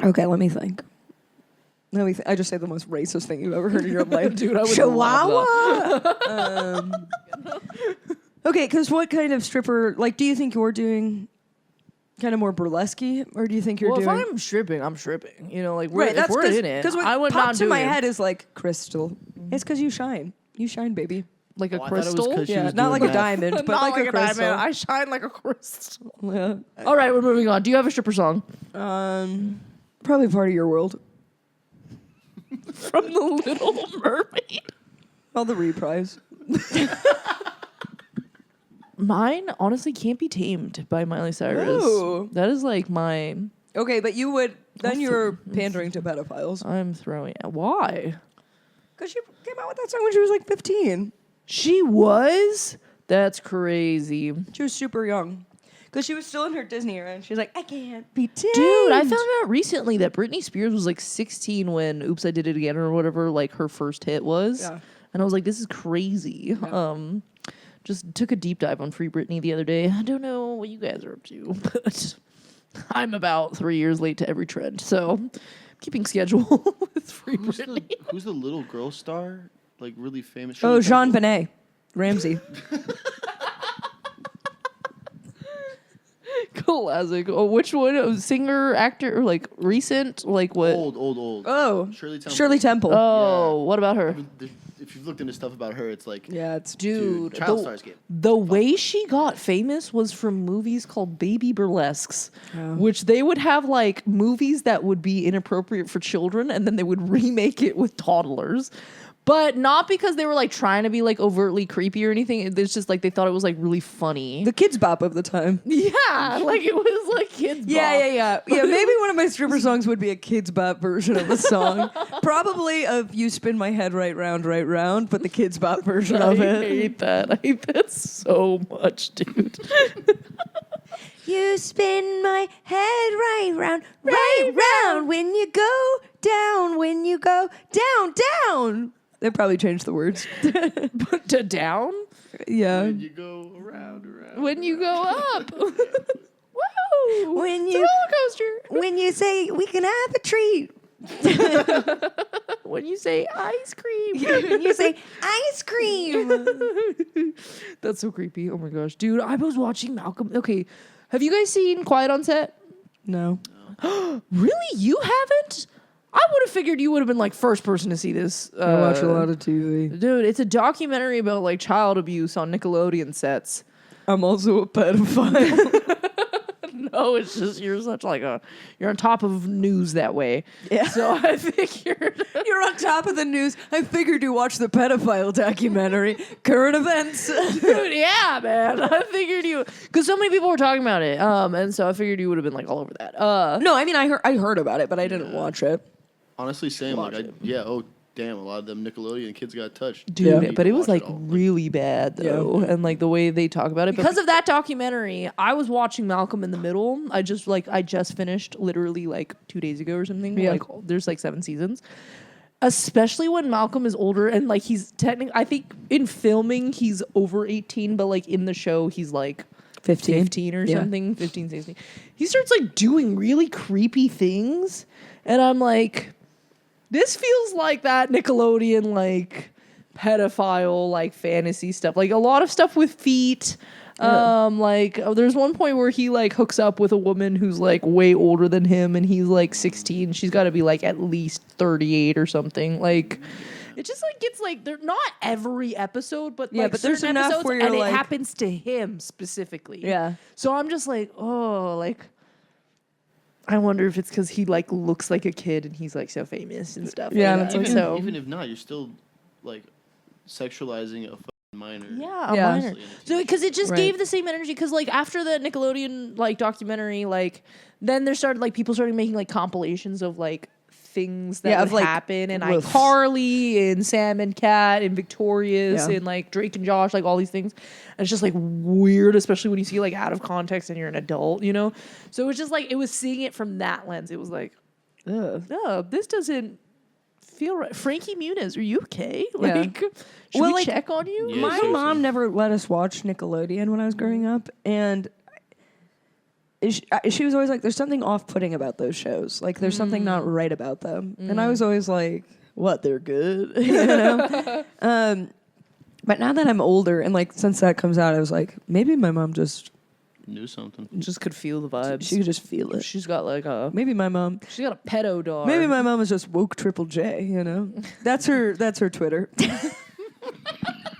okay, let me think. I just say the most racist thing you've ever heard in your life. Dude, I would Chihuahua. Okay, because what kind of stripper? Like, do you think you're doing kind of more burlesque, or do you think you're Well, doing? if I'm stripping, I'm stripping. You know, like Right, if we're in it, Because what I would popped not to do my it. head is like crystal. It's because you shine. You shine, baby. Like a Oh, I thought it was crystal. 'cause she Yeah, was not doing like a math. diamond, but Not like a crystal. diamond. I shine like a crystal. Yeah. All right, we're moving on. Do you have a stripper song? Probably part of your world. From The Little Mermaid. Well, the reprise. Mine honestly can't be tamed by Miley Cyrus. Ooh. That is like my. Okay, but you would. Then you're pandering to pedophiles. I'm throwing. Why? Because she came out with that song when she was like 15. She was. That's crazy, She was super young. Because she was still in her Disney era, and she's like, I can't be tamed. dude. I found out recently that Britney Spears was like 16 when "Oops, I Did It Again" or whatever like her first hit was. Yeah. And I was like, this is crazy. Yeah. Just took a deep dive on Free Britney the other day. I don't know what you guys are up to, but I'm about 3 years late to every trend. So I'm keeping schedule with Free Britney. Who's the little girl star? Like really famous. Oh, Shirley Jean Temple? Benet. Ramsey. Classic. Oh, which one? Oh, singer, actor, or like recent? Like what? Old. Oh. Shirley Temple. Shirley Temple. Oh, Yeah. what about her? If you've looked into stuff about her, it's like Yeah, it's Dude, child the, stars game. the way she got famous was from movies called baby burlesques, Oh. which they would have like movies that would be inappropriate for children, and then they would remake it with toddlers. But not because they were like trying to be like overtly creepy or anything. It's just like they thought it was like really funny. the kids bop of the time. Yeah, like it was like kids. Yeah. Maybe one of my stripper songs would be a kids bop version of the song. Probably of "You Spin My Head Right Round," but the kids bop version I of it. hate that. I hate that so much, dude. You spin my head right round when you go down, down. They probably changed the words. To down Yeah. When you go around. when you go up. Woo! When It's you- a roller coaster. When you say we can have a treat. When you say ice cream. When you say ice cream. That's so creepy. Oh my gosh. Dude, I was watching Malcolm. Okay. Have you guys seen Quiet on Set? No. Really? You haven't? I would have figured you would have been like first person to see this. I watch a lot of TV. Dude, it's a documentary about like child abuse on Nickelodeon sets. I'm also a pedophile. No, it's just you're on top of news that way. Yeah. So I figured You're on top of the news. I figured you watched the pedophile documentary. Current events. dude, yeah, man. I figured you because so many people were talking about it. And so I figured you would have been like all over that. No, I mean I heard about it, but I didn't watch it. Honestly, same. Watch Like, it. oh damn, a lot of them Nickelodeon kids got touched. Dude, Yeah. but it was Watch like all. really bad though, and like the way they talk about it. Because of that documentary, I was watching Malcolm in the Middle. I just finished literally like 2 days ago or something. Yeah. Like there's like 7 seasons. Especially when Malcolm is older and like he's technically, I think in filming he's over 18, but like in the show he's like 15 or Yeah. something, 15, 16. He starts like doing really creepy things, and I'm like, this feels like that Nickelodeon like pedophile like fantasy stuff, like a lot of stuff with feet. There's one point where he like hooks up with a woman who's like way older than him, and he's like 16. She's got to be like at least 38 or something. Like it just like gets like they're not every episode, but Yeah, like but there's certain enough episodes, where you're and like- it happens to him specifically. Yeah. So I'm just like, oh, like I wonder if it's because he like looks like a kid and he's like so famous and stuff. Yeah, like that's that. like- Even, so even if not, you're still like sexualizing a minor. Yeah, Yeah. minor. So because it just Right. gave the same energy. Because like after the Nickelodeon like documentary, like then there started like people started making like compilations of like things that would of, like, happen, and roofs. iCarly and Sam and Cat and Victorious Yeah. and like Drake and Josh, like all these things. And it's just like weird, especially when you see like out of context and you're an adult, you know. So it was just like it was seeing it from that lens. It was like, oh, this doesn't feel right. Frankie Muniz, are you okay? Yeah. Like, should Well, we like, check on you? Yeah, My seriously. mom never let us watch Nickelodeon when I was growing up, and she was always like, "There's something off-putting about those shows. Like, there's something not right about them." And I was always like, "What? They're good," you know. But now that I'm older, and like since that comes out, I was like, maybe my mom just Knew something. Just could feel the vibes. she could just feel it. She's got like a Maybe my mom. she's got a pedo dog. Maybe my mom is just woke Triple J. You know, that's her. That's her Twitter.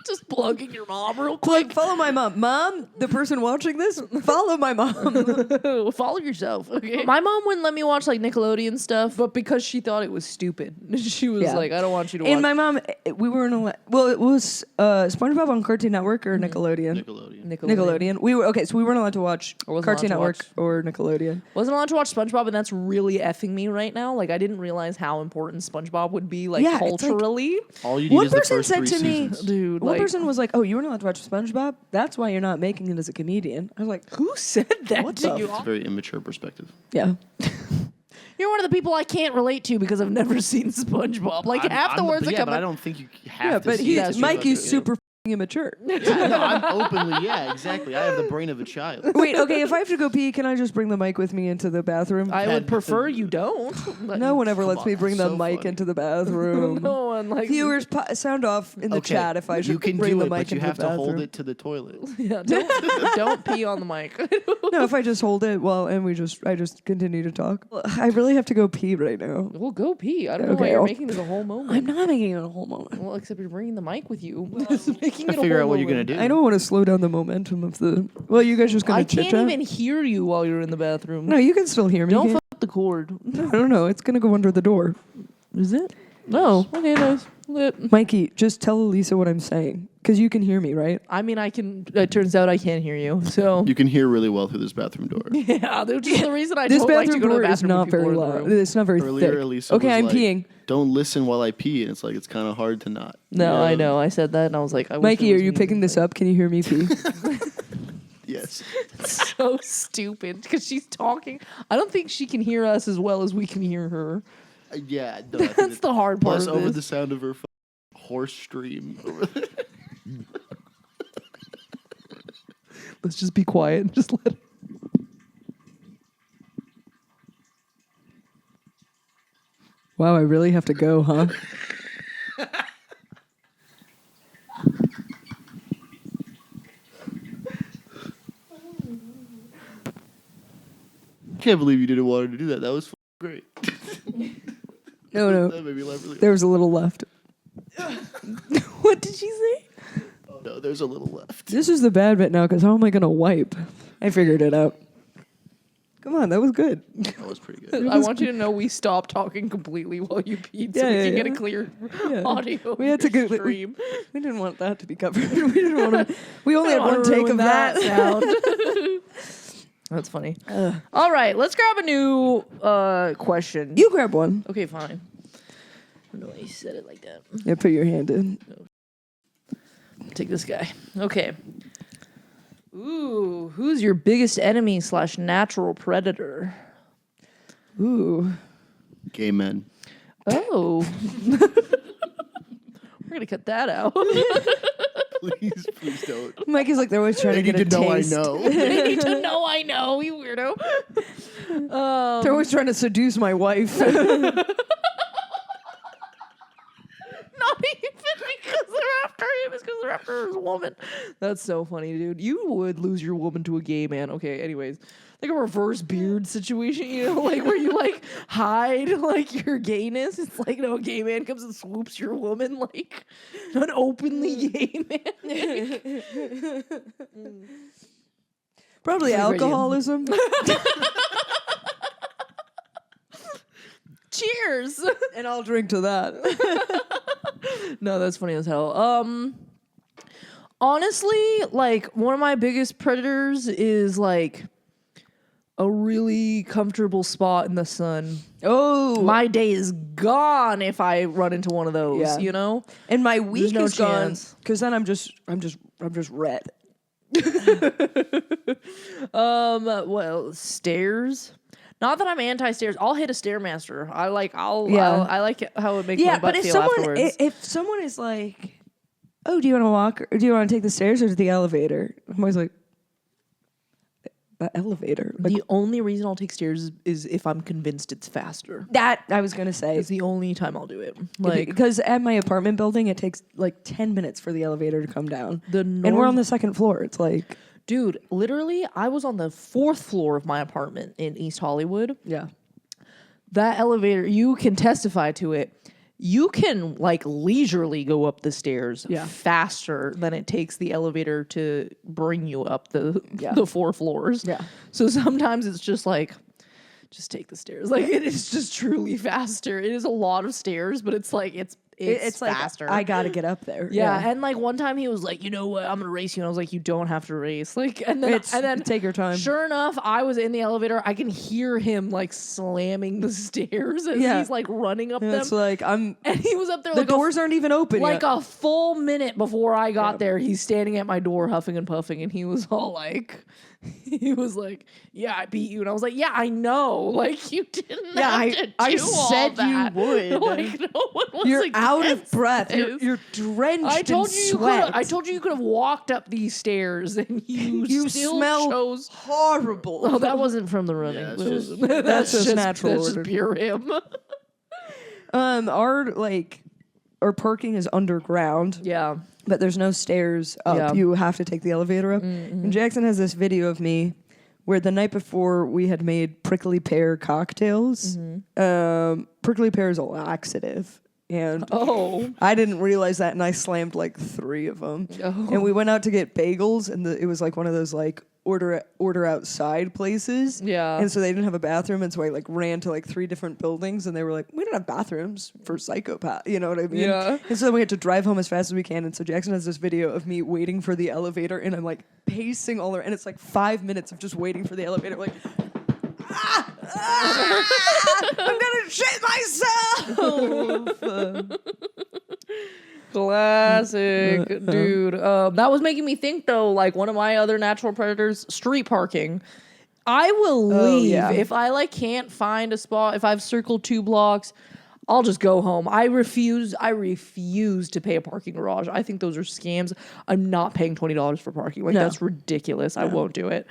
just plugging your mom real quick. Like, follow my mom. Mom, the person watching this, follow my mom. Follow yourself. Okay. My mom wouldn't let me watch like Nickelodeon stuff, but because she thought it was stupid, she was Yeah. like, "I don't want you to watch." And my mom, we weren't allowed. Well, it was SpongeBob on Cartoon Network or Nickelodeon. Nickelodeon. We were okay, so we weren't allowed to watch I wasn't Cartoon allowed to Network watch- or Nickelodeon. Wasn't allowed to watch SpongeBob, and that's really effing me right now. Like I didn't realize how important SpongeBob would be, like Yeah, it's like- culturally. All you need One is the person first said 3 to me, seasons. Dude, one like, person was like, "Oh, you weren't allowed to watch SpongeBob. That's why you're not making it as a comedian." I was like, who said that What to the you? It's a very immature perspective. "Yeah, You're one of the people I can't relate to because I've never seen SpongeBob. Like half the words that come but I out. don't think you have yeah." to But see that's that. Mike is Yeah. super immature. Yeah, no, I'm openly, exactly. I have the brain of a child. Wait, okay. If I have to go pee, can I just bring the mic with me into the bathroom? I would Had prefer nothing- you don't. But no one ever Come lets on, me bring that's the so mic funny. into the bathroom. no one like Viewers, sound off in the Okay, chat if I should you can bring do the it, mic but you into have the to bathroom. hold it to the toilet. Yeah, don't pee on the mic. No, if I just hold it and I just continue to talk. I really have to go pee right now. Well, go pee. I don't know why Okay, you're I'll- making this a whole moment. I'm not making it a whole moment. Well, except you're bringing the mic with you. It's making it a Figure whole out what you're moment. gonna do. I don't want to slow down the momentum of the. Well, you guys just gonna I chit can't chat? even hear you while you're in the bathroom. No, you can still hear me. don't can't- fuck the cord. I don't know. It's gonna go under the door. Is it? No. Okay, nice. Lit. Mikey, just tell Elisa what I'm saying, because you can hear me, right? I mean, I can. It turns out I can't hear you. So You can hear really well through this bathroom door. yeah, that's just the reason I This don't like to bathroom go to the door is bathroom when not people very are in the loud. room. It's not very Earlier, thick. Elisa Okay, was I'm like, peeing. Don't listen while I pee, and it's like it's kind of hard to not. No, Yeah. I know. I said that, and I was like, I wish Mikey, there are was you music. picking this up? Can you hear me pee? Yes. So stupid because she's talking. I don't think she can hear us as well as we can hear her. Yeah. No, I think That's the hard part Plus, of over this. the sound of her horse stream. Let's just be quiet and just let. Wow, I really have to go, huh? Can't believe you didn't want her to do that. That was great. No, That made me laugh really there was a little left. What did she say? hard. No, there's a little left. This is the bad bit now, because how am I gonna wipe? I figured it out. Come on, that was good. That was pretty good. I want you to know we stopped talking completely while you peed, so Yeah, we yeah, can get a yeah. clear Yeah. audio. We had to go go. stream. We didn't want that to be covered. We didn't want to. We only I had don't one wanna take ruin of that. sound. That's funny. All right, let's grab a new question. You grab one. Okay, fine. I don't know why you said it like that. Yeah, put your hand in. Take this guy. Okay. Ooh, who's your biggest enemy / natural predator? Ooh. Gay men. Oh. We're gonna cut that out. Please don't. Mike is like, they're always trying They to need get to a know I taste. know. They need to know I know, you weirdo. They're always trying to seduce my wife. Not even because they're after him, it's because they're after his woman. That's so funny, dude. You would lose your woman to a gay man. Okay, anyways. Like a reverse beard situation, you know, like where you like hide like your gayness. It's like, no, a gay man comes and swoops your woman, like an openly gay man. Probably What about you? alcoholism. Cheers. And I'll drink to that. No, that's funny as hell. Honestly, like one of my biggest predators is like a really comfortable spot in the sun. Oh, My day is gone if I run into one of those. Yeah. You know, and my week no is gone chance. because then I'm just red. Well, stairs. Not that I'm anti-stairs. I'll hit a stairmaster. I like how it makes my Yeah, butt but if feel someone afterwards. if someone is like, oh, do you want to walk or do you want to take the stairs or the elevator? I'm always like, the elevator. Like, The only reason I'll take stairs is if I'm convinced it's faster. that I was gonna say. It's the only time I'll do it. Like Because at my apartment building, it takes like 10 minutes for the elevator to come down. And we're norm- on the second floor. It's like, dude, literally, I was on the 4th floor of my apartment in East Hollywood. yeah. That elevator, you can testify to it. You can like leisurely go up the stairs faster than it takes the elevator to bring you up the 4 floors. Yeah. So sometimes it's just like, just take the stairs. Like it is just truly faster. It is a lot of stairs, but it's like it's faster. Like, I gotta get up there. Yeah, and like one time he was like, you know what, I'm gonna race you, and I was like, you don't have to race. Like, and then take your time. Sure enough, I was in the elevator. I can hear him like slamming the stairs as he's like running up them. It's like And he was up there the like doors aren't even open like yet. a full minute before I got there. He's standing at my door, huffing and puffing, and he was all like. He was like, "Yeah, I beat you," and I was like, "Yeah, I know. Like, you didn't have to do I all said that. you would. Like, no one was You're out of against breath. this. You're drenched I told in you sweat. I told you could have walked up these stairs, and you still smell chose. horrible. Oh, that wasn't from the running. Yeah, it's just- That's just natural That's order. just pure him. Our parking is underground. Yeah. But there's no stairs up. Yeah. You have to take the elevator up. And Jackson has this video of me where the night before we had made prickly pear cocktails. Prickly pear is a laxative. And I didn't realize that, and I slammed like 3 of them. And we went out to get bagels, and it was like one of those like order outside places. Yeah. And so they didn't have a bathroom, and so I like ran to like 3 different buildings, and they were like, we don't have bathrooms for psychopath. You know what I mean? Yeah. And so then we had to drive home as fast as we can. And so Jackson has this video of me waiting for the elevator, and I'm like pacing all around, and it's like 5 minutes of just waiting for the elevator, like. I'm gonna shit myself. Classic, dude. That was making me think though, like one of my other natural predators, street parking. I will leave if I like can't find a spot. If I've circled 2 blocks, I'll just go home. I refuse to pay a parking garage. I think those are scams. I'm not paying $20 for parking. Like that's ridiculous. I won't do it.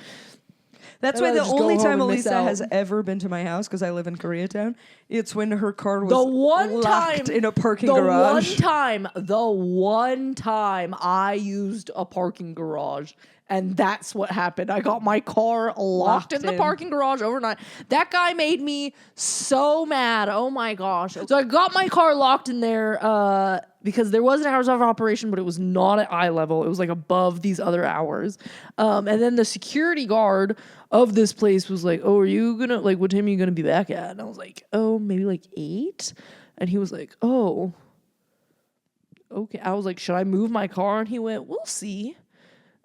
That's I'd why the rather just go only home time and miss Elisa out. has ever been to my house, because I live in Koreatown, it's when her car was The one locked time in a parking garage. The one time I used a parking garage, and that's what happened. I got my car locked in the parking garage overnight. That guy made me so mad. Oh my gosh. So I got my car locked in there because there was an hours of operation, but it was not at eye level. It was like above these other hours. And then the security guard of this place was like, "Oh, are you gonna, like, what time are you gonna be back at?" And I was like, "Oh, maybe like 8." And he was like, "Oh, okay." I was like, "Should I move my car?" And he went, "We'll see."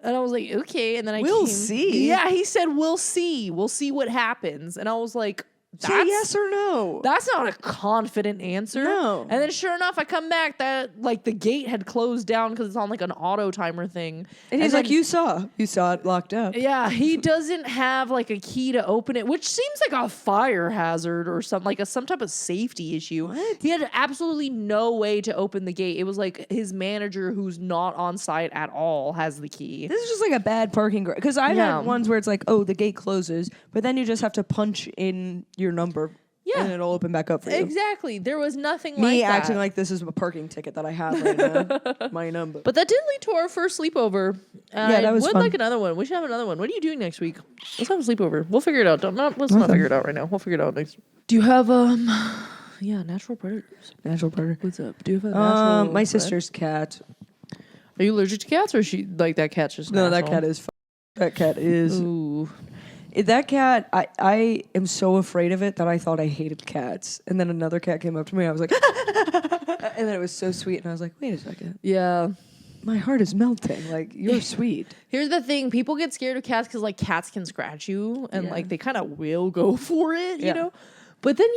And I was like, "Okay." And then We'll see? Yeah, he said, "We'll see. We'll see what happens." And I was like, Say yes or no. that's not a confident answer. No. And then sure enough, I come back that like the gate had closed down because it's on like an auto timer thing. And he's like, then- you saw it locked up. Yeah, he doesn't have like a key to open it, which seems like a fire hazard or something, like some type of safety issue. What? He had absolutely no way to open the gate. It was like his manager, who's not on site at all, has the key. This is just like a bad parking garage. Because I've had ones where it's like, oh, the gate closes, but then you just have to punch in your number. Yeah. And it'll open back up for you. Exactly. There was nothing like Me that. acting like this is a parking ticket that I have right now. My number. But that did lead to our first sleepover. Yeah, that was I would fun. like another one. We should have another one. What are you doing next week? Let's have a sleepover. We'll figure it out. Let's not figure it out right now. We'll figure it out next. Do you have natural predators? Natural predator. What's up? Do you have a natural My pet? sister's cat. Are you allergic to cats, or is she like that cat's just No, that natural? cat is. That cat is. Ooh. That cat, I am so afraid of it that I thought I hated cats. And then another cat came up to me. I was like, and then it was so sweet. And I was like, wait a second. Yeah. my heart is melting. Like, you're sweet. Here's the thing: people get scared of cats because like cats can scratch you, and like they kind of will go for it, you know. But then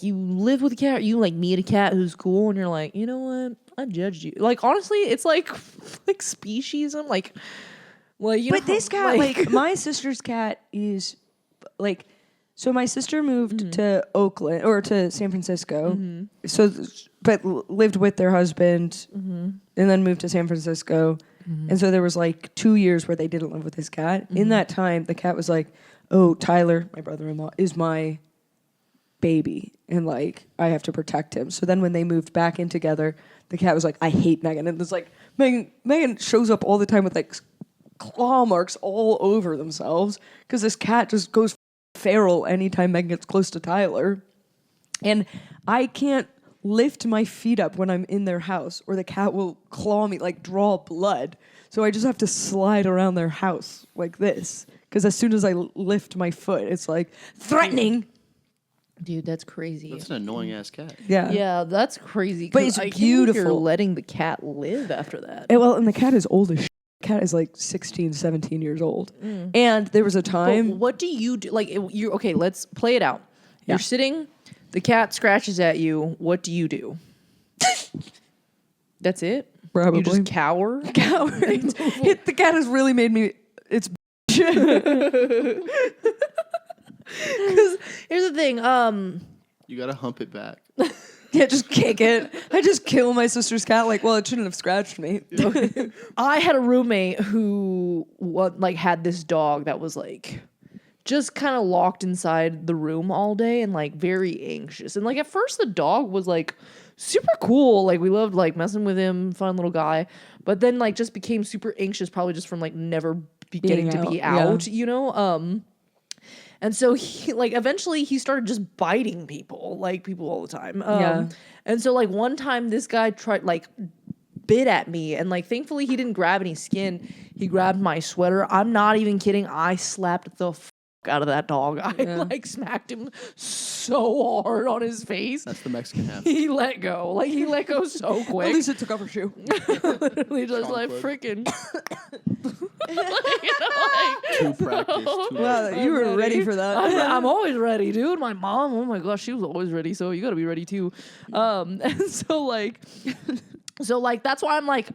you live with a cat, you like meet a cat who's cool, and you're like, you know what? I judged you. Like honestly, it's like speciesism, like you know. But this cat, like my sister's cat is like. So my sister moved to Oakland or to San Francisco. So, but lived with their husband, and then moved to San Francisco. And so there was like 2 years where they didn't live with this cat. In that time, the cat was like, "Oh, Tyler, my brother-in-law, is my baby, and like I have to protect him." So then when they moved back in together, the cat was like, "I hate Megan," and it's like Megan shows up all the time with like claw marks all over themselves because this cat just goes feral anytime Megan gets close to Tyler. And I can't lift my feet up when I'm in their house or the cat will claw me, like draw blood. So I just have to slide around their house like this because as soon as I lift my foot, it's like threatening. Dude, that's crazy. That's an annoying ass cat. Yeah, that's crazy. But it's beautiful. You're letting the cat live after that. And the cat is old as shit. Cat is like 16, 17 years old. And there was a time. But what do you do? Like, okay, let's play it out. You're sitting, the cat scratches at you. What do you do? That's it? Probably. You just cower? The cat has really made me. It's. Because here's the thing. You gotta hump it back. Yeah, just kick it. I just kill my sister's cat. Like, well, it shouldn't have scratched me. I had a roommate who had this dog that was like just kind of locked inside the room all day and like very anxious. And like at first the dog was like super cool. Like we loved like messing with him, fun little guy. But then like just became super anxious, probably just from like never getting to be out, you know? And so he eventually he started just biting people all the time. And so like one time this guy bit at me and like thankfully he didn't grab any skin. He grabbed my sweater. I'm not even kidding. I slapped the out of that dog. I smacked him so hard on his face. That's the Mexican half. He let go. Like he let go so quick. At least it took off her shoe. Literally just like freaking. Too practiced. Wow, you were ready for that. I'm always ready, dude. My mom, oh my gosh, she was always ready. So you got to be ready too. And so that's why I'm like,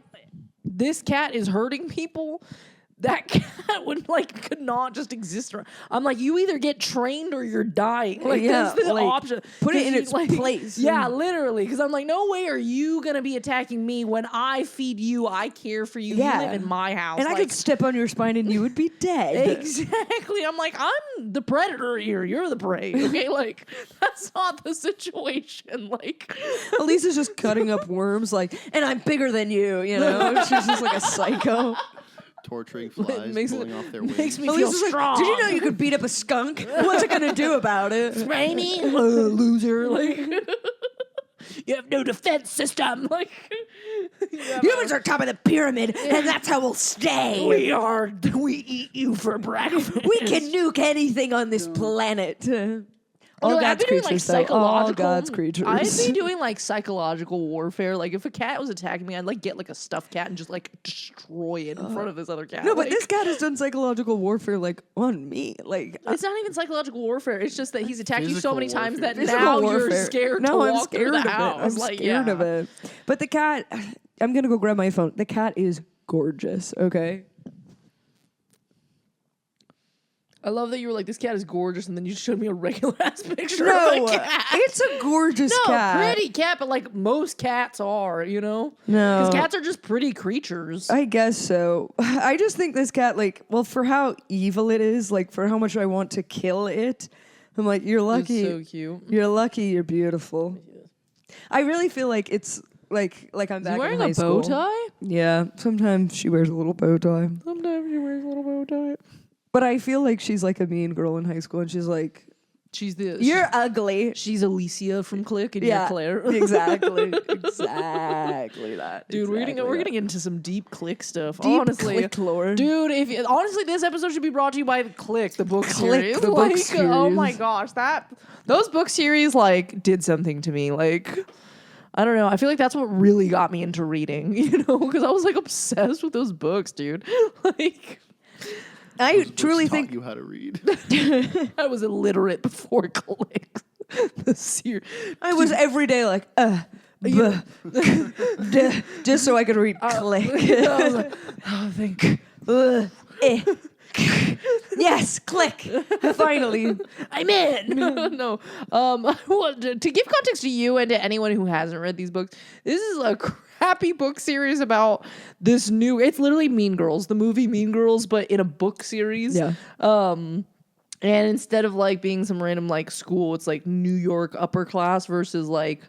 this cat is hurting people. That cat could not just exist. I'm like, you either get trained or you're dying. That's the option. Put it in its place. Yeah, literally. Because I'm like, no way are you going to be attacking me when I feed you, I care for you, you live in my house. And I could step on your spine and you would be dead. Exactly. I'm like, I'm the predator here. You're the prey. Okay, that's not the situation. Elisa's just cutting up worms, and I'm bigger than you, you know? She's just like a psycho. Torturing flies, pulling off their wings. Makes me feel strong. Did you know you could beat up a skunk? What's it gonna do about it? Spray me, loser. You have no defense system. Humans are top of the pyramid, and that's how we'll stay. We eat you for breakfast. We can nuke anything on this planet. All I've God's been creatures, doing, all God's creatures. I've been doing psychological warfare. If a cat was attacking me, I'd get a stuffed cat and just destroy it in front of this other cat. No, but this cat has done psychological warfare on me. It's not even psychological warfare. It's just that he's attacked you so many times that Physical now warfare. you're scared to I'm walk scared through of the house. it. I'm scared of it. But the cat, I'm gonna go grab my phone. The cat is gorgeous. Okay. I love that you were like, this cat is gorgeous, and then you showed me a regular ass picture No, of a cat. it's a gorgeous cat. Pretty cat, but most cats are, you know? No. Because cats are just pretty creatures. I guess so. I just think this cat, for how evil it is, for how much I want to kill it, I'm like, you're lucky. It's so cute. You're lucky, you're beautiful. I really feel like it's like I'm back in wearing high a school. bow tie? Yeah, sometimes she wears a little bow tie. Sometimes she wears a little bow tie. But I feel like she's like a mean girl in high school, and she's like, "You're ugly." She's Elisa from Clique, and you're Claire. Exactly that. Dude, we're getting into some deep Clique stuff. Deep honestly, Clique lore. Dude, honestly, this episode should be brought to you by the Clique, the book Clique, series. the book series. Oh my gosh, those book series did something to me. I don't know. I feel like that's what really got me into reading, because I was like obsessed with those books, dude. Like, I Those books truly taught think you how to read. I was illiterate before Clique. I was every day like, just so I could read Click. I was like, oh, thank Eh. Yes, click. Finally, I'm in. No. Well, to give context to you and to anyone who hasn't read these books, this is a crappy book series about this new. It's literally Mean Girls, the movie Mean Girls, but in a book series. Yeah. And instead of like being some random like school, it's like New York upper class versus like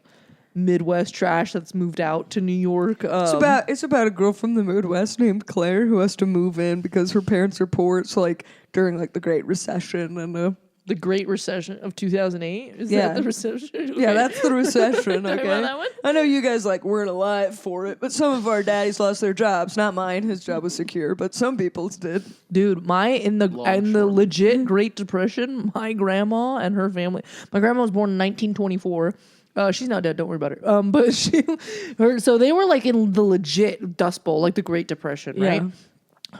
Midwest trash that's moved out to New York. It's about a girl from the Midwest named Claire who has to move in because her parents are poor. It's like during like the Great Recession and the Great Recession of 2008. Is Yeah. that the recession? Okay. yeah, that's the recession. Talking Okay, about that one? I know you guys like weren't alive for it, but some of our daddies lost their jobs. Not mine. His job was secure, but some people's did. Dude, in the Longshoreman. legit Great Depression, my grandma and her family. My grandma was born in 1924. She's not dead. Don't worry about her. But so they were like in the legit Dust Bowl, like the Great Depression, right? Yeah.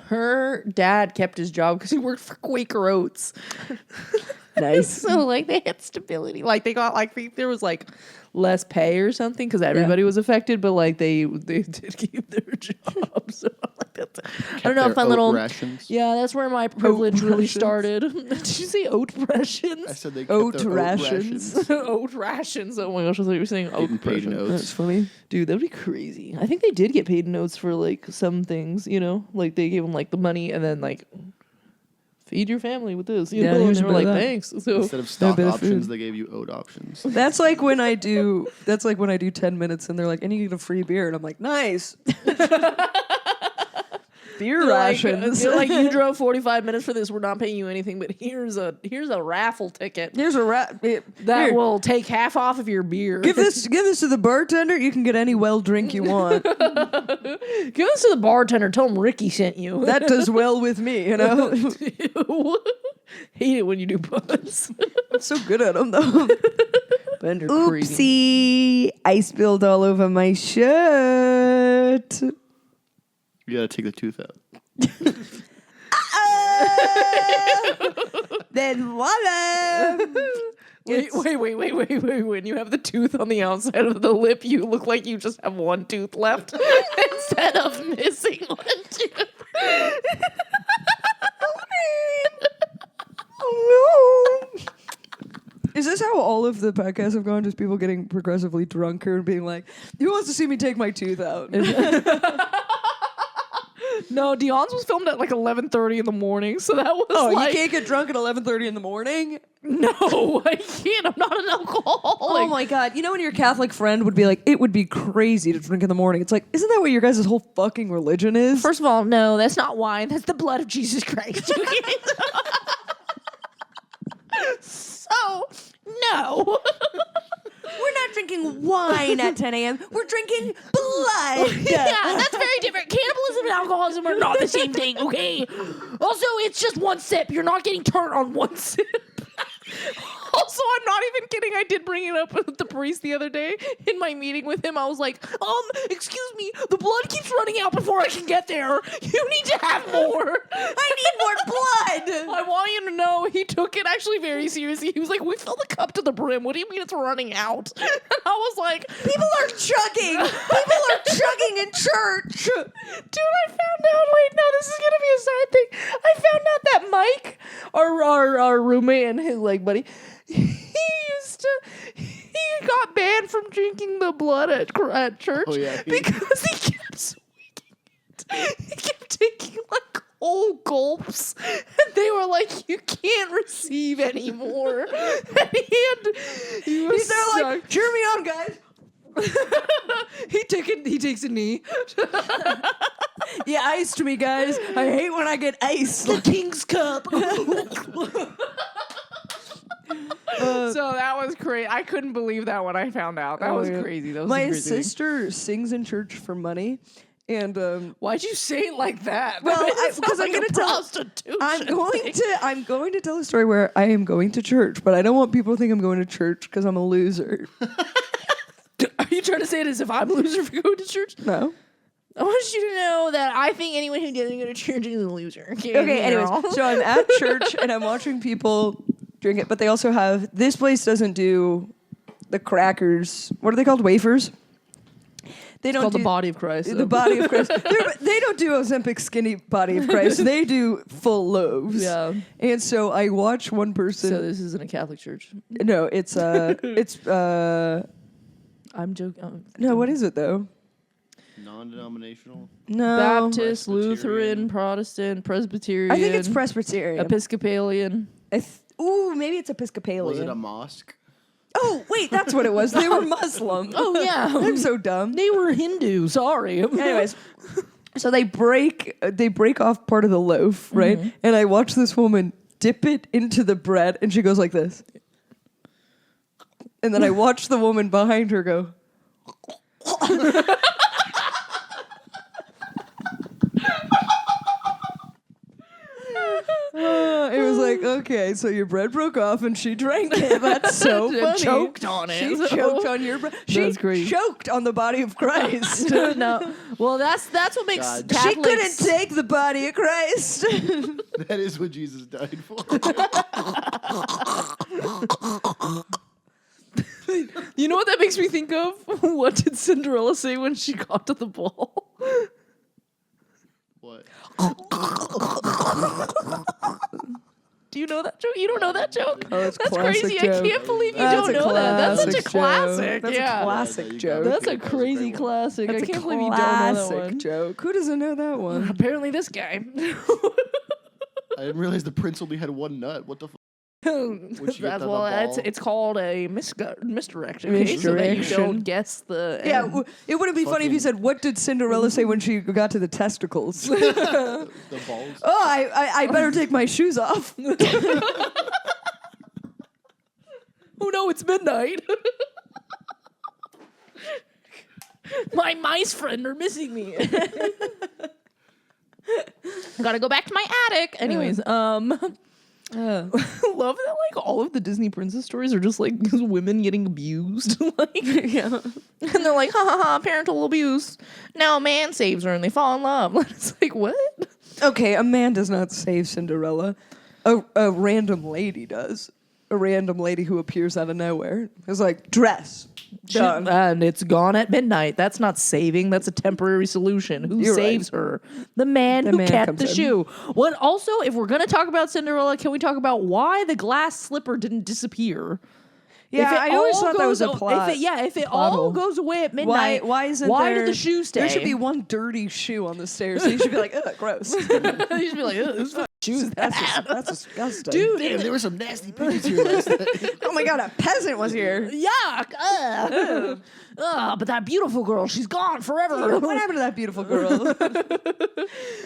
Her dad kept his job because he worked for Quaker Oats. Nice. So like they had stability. Like they got like there was like less pay or something because everybody was affected, but like they did keep their job. So like that's I don't know if my little rations. yeah, that's where my privilege really rations. started. Did you say oat rations? I said they kept Oat their rations. rations. Oat rations. Oh my gosh, I thought you were saying oat Getting paid in rations. oats. That's funny. Dude, that'd be crazy. I think they did get paid in oats for like some things, like they gave them like the money and then like feed your family with this, Yeah, and here's they were a bit like, of that. thanks. So Instead of stock bit of options, food. they gave you oat options. That's like when I do 10 minutes and they're like, and you get a free beer. And I'm like, nice. Beer rations. They're like, you drove 45 minutes for this. We're not paying you anything, but here's a raffle ticket Here's a rat. that will take half off of your beer. Give this to the bartender. You can get any well drink you want. Give this to the bartender. Tell him Ricky sent you. That does well with me, Hate it when you do puns. I'm so good at them though. Bender crazy. Oopsie! I spilled all over my shirt. You gotta take the tooth out. Then voila! Wait. When you have the tooth on the outside of the lip, you look like you just have one tooth left instead of missing one tooth. Oh no! Is this how all of the podcasts have gone? Just people getting progressively drunker and being like, "Who wants to see me take my tooth out?" No, Dion's was filmed at like 11:30 in the morning, so that was Oh, like, you can't get drunk at 11:30 in the morning? no, I can't. I'm not an alcoholic. Oh my god! You know when your Catholic friend would be like, "It would be crazy to drink in the morning." It's like, isn't that what your guys' whole fucking religion is? First of all, no, that's not wine. That's the blood of Jesus Christ. So, no. We're not drinking wine at 10 a.m. We're drinking blood. Yeah, that's very different. Cannibalism and alcoholism are not the same thing, okay? Also, it's just one sip. You're not getting turned on one sip. Also, I'm not even kidding. I did bring it up with the priest the other day in my meeting with him. I was like, excuse me, the blood keeps running out before I can get there. You need to have more. I need more blood. I want you to know he took it actually very seriously. He was like, we fill the cup to the brim. What do you mean it's running out? And I was like, People are chugging. People are chugging in church. dude, I found out. Wait, no, this is gonna be a side thing. I found out that Mike, our roommate and his like buddy, he got banned from drinking the blood at church because he kept swigging it. He kept taking like whole gulps, and they were like, "You can't receive anymore." And he was They're like, cheer me on, guys. He takes a knee. Yeah, iced me, guys. I hate when I get iced. The King's Cup. So that was crazy. I couldn't believe that when I found out. That was crazy. That was My crazy. sister sings in church for money, and Why'd you say it like that? well, That because sounds I'm like going a to tell. prostitution I'm going to tell a story where I am going to church, but I don't want people to think I'm going to church because I'm a loser. Are you trying to say it as if I'm a loser for going to church? No. I want you to know that I think anyone who doesn't go to church is a loser. Okay, Anyways, so I'm at church and I'm watching people drink it, but they also have, this place doesn't do the crackers. What are they called? Wafers? They don't called do the body of Christ. the body of Christ. They don't do Ozempic skinny body of Christ. They do full loaves. Yeah. And so I watch one person. So this isn't a Catholic church. No, it's I'm joking. no, what is it though? Non-denominational. No. Baptist, Lutheran, Protestant, Presbyterian. I think it's Presbyterian. Episcopalian. Ooh, maybe it's Episcopalian. Was it a mosque? Oh, wait, that's what it was. They were Muslim. Oh yeah, I'm so dumb. they were Hindu. Sorry. Anyways, so they break off part of the loaf, right? And I watch this woman dip it into the bread, and she goes like this. And then I watch the woman behind her go. It was like, okay, so your bread broke off and she drank it. That's so funny. Choked on it. She choked on your bread. She That's great. choked on the body of Christ. No. Well, that's what makes God. Catholics. She couldn't take the body of Christ. That is what Jesus died for. You know what that makes me think of? What did Cinderella say when she got to the ball? What? Do you know that joke? You don't know that joke? Oh, that's crazy. joke. I can't believe you That's don't a know that. That's such a classic classic. joke. That's yeah. a classic Yeah, you joke. got it. That's a That was a crazy great one. classic. That's I can't a believe you don't know that classic one. joke. Who doesn't know that one? Apparently this guy. I didn't realize the prince only had one nut. What the fuck? Would you get the ball? It's called a misdirection. Okay? So that you Misdirection. don't guess the Yeah, end. it wouldn't be funny if you said, "What did Cinderella say when she got to the testicles?" The balls. Oh, I better take my shoes off. Oh no, it's midnight. My mice friend are missing me. Gotta go back to my attic. Anyways, love that like all of the Disney princess stories are just like women getting abused. Like, yeah. And they're like, ha ha ha, parental abuse. Now a man saves her and they fall in love. It's like, what? Okay, a man does not save Cinderella. A random lady does. A random lady who appears out of nowhere. It's like, dress. Done. And it's gone at midnight. That's not saving. That's a temporary solution. Who You're saves her? The man who man kept comes the in. shoe. What? Also, if we're gonna talk about Cinderella, can we talk about why the glass slipper didn't disappear? Yeah, If it I always all thought that was a goes- plot. If it plot all hole. goes away at midnight, Why isn't why there... did the shoe stay? There should be one dirty shoe on the stairs. So you should be like, ugh, gross. You should be like, "Ugh, this fucking shoe's That's disgusting. dude." Damn, there were some nasty pictures here last night. Oh my god, a peasant was here. Yuck! But that beautiful girl, she's gone forever. What happened to that beautiful girl?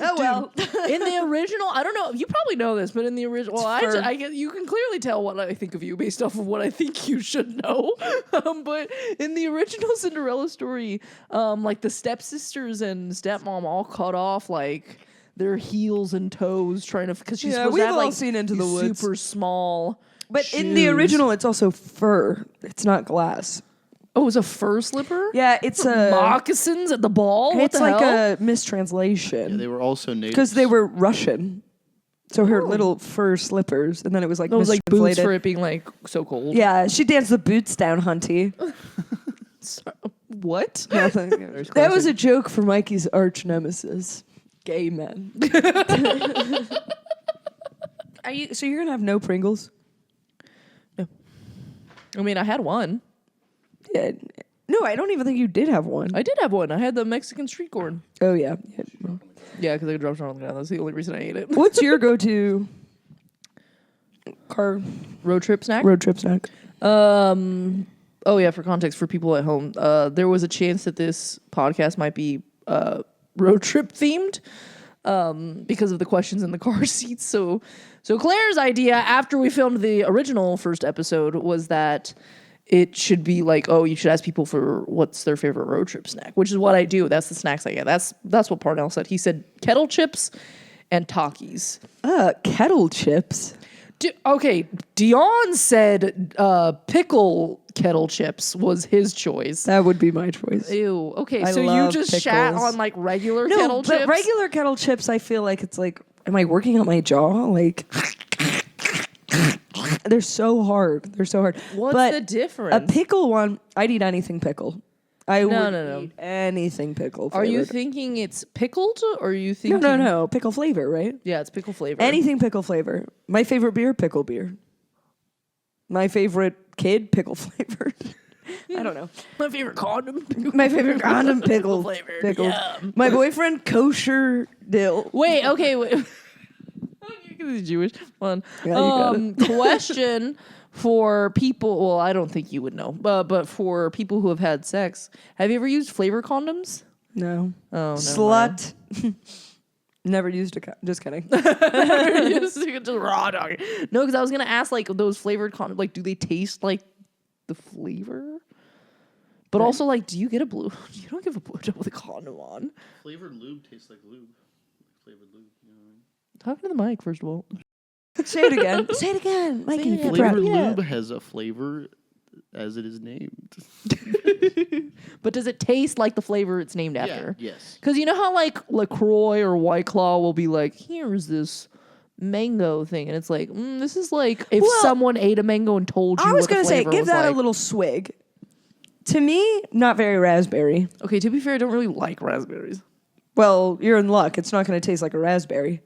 Oh well. In the original, I don't know. You probably know this, but in the original, well, fur. I guess you can clearly tell what I think of you based off of what I think you should know. But in the original Cinderella story, like the stepsisters and stepmom all cut off like their heels and toes trying to because she's Yeah, supposed we've to have all like seen Into the these Woods. super small. But in the shoes. original, it's also fur. It's not glass. Oh, it was a fur slipper. Yeah, it's a. Moccasins at the ball. What It's the like hell? a mistranslation They were also natives. because they were Russian. So her little fur slippers, and then it was like It was like boots mistranslated. for it being like so cold. Yeah, she danced the boots down, hunty. What? Nothing. That was a joke for Mikey's arch nemesis, gay men. Are you? So you're gonna have no Pringles? I mean, I had one. Yeah. No, I don't even think you did have one. I did have one. I had the Mexican street corn. Oh yeah. Yeah, because I dropped it on the ground. That's the only reason I ate it. What's your go-to car Road trip snack? road trip snack? Oh yeah, for context for people at home, there was a chance that this podcast might be road trip themed because of the questions in the car seats. So Claire's idea after we filmed the original first episode was that it should be like, oh, you should ask people for what's their favorite road trip snack, which is what I do. That's the snacks I get. That's what Parnell said. He said kettle chips and Takis. Kettle chips. Okay, Dion said pickle kettle chips was his choice. That would be my choice. Ew. Okay, I so you love just shat pickles. on like regular No, kettle but chips? regular kettle chips, I feel like it's like, am I working out my jaw? Like, they're so hard. They're so hard. What's but the difference? A pickle one, I'd eat anything pickle. I would no. eat anything pickle Are you flavored. thinking it's pickled, or are you thinking? No. Pickle flavor, right? Yeah, it's pickle flavor. Anything pickle flavor. My favorite beer, pickle beer. My favorite kid, pickle flavored. I don't know. My favorite condom. My favorite condom, pickle flavored. Pickles. Yum. My boyfriend, kosher dill. Wait. Okay. Wait. You're Jewish. Fun. Yeah, you got it. Question for people. Well, I don't think you would know, but for people who have had sex, have you ever used flavor condoms? No. Oh, Slut. Never used a just kidding. just raw dog. No, because I was gonna ask like those flavored condoms. Like, do they taste like the flavor? But also, like, do you get a blue? You don't give a blowjob with a condom on. Flavored lube tastes like lube. Flavored lube. You know what I mean? Talking to the mic first of all. Say it again. Say it again. Mikey, it again. Flavored Yeah. lube has a flavor as it is named. But does it taste like the flavor it's named after? Yes. Because you know how like LaCroix or White Claw will be like, here's this mango thing, and it's like, this is like if Well, someone ate a mango and told you. I was what the gonna say, flavor give was that like. a little swig. To me, not very raspberry. Okay, to be fair, I don't really like raspberries. Well, you're in luck. It's not gonna taste like a raspberry.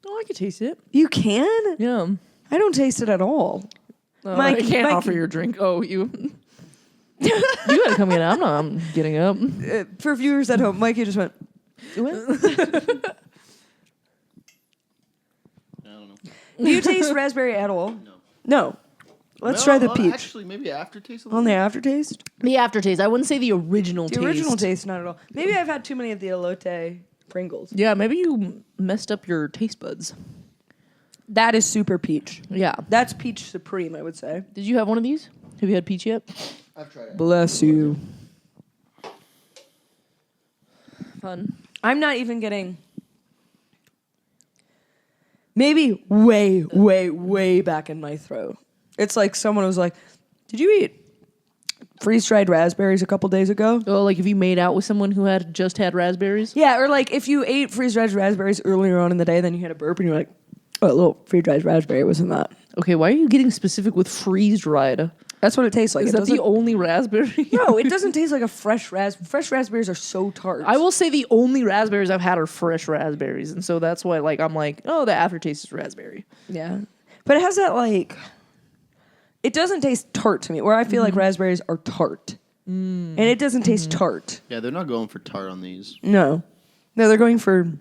Oh, I could taste it. You can? Yeah. I don't taste it at all. Oh, Mike- I can't Mike- offer your drink. Oh, you. You gotta come get it. I'm getting up. For viewers at home, Mikey just went. What? I don't know. Do you taste raspberry at all? No. No. Let's Well, try the peach. Actually, maybe aftertaste. A On the aftertaste? The aftertaste. I wouldn't say the original The taste. original taste, not at all. Maybe I've had too many of the elote Pringles. Yeah, maybe you messed up your taste buds. That is super peach. Yeah. That's peach supreme, I would say. Did you have one of these? Have you had peach yet? I've tried it. Bless you. Fun. I'm not even getting. Maybe way back in my throat. It's like someone was like, "Did you eat freeze-dried raspberries a couple days ago?" Oh, like if you made out with someone who had just had raspberries? Yeah, or like if you ate freeze-dried raspberries earlier on in the day, then you had a burp and you're like, "Oh, a little freeze-dried raspberry was in that." Okay, why are you getting specific with freeze-dried? That's what it tastes like. Is It that the doesn't- only raspberry? No, it doesn't taste like a fresh Fresh raspberries are so tart. I will say the only raspberries I've had are fresh raspberries, and so that's why like I'm like, oh, the aftertaste is raspberry. Yeah. But it has that like it doesn't taste tart to me, where I feel like raspberries are tart. And it doesn't taste tart. Yeah, they're not going for tart on these. No. No, they're going for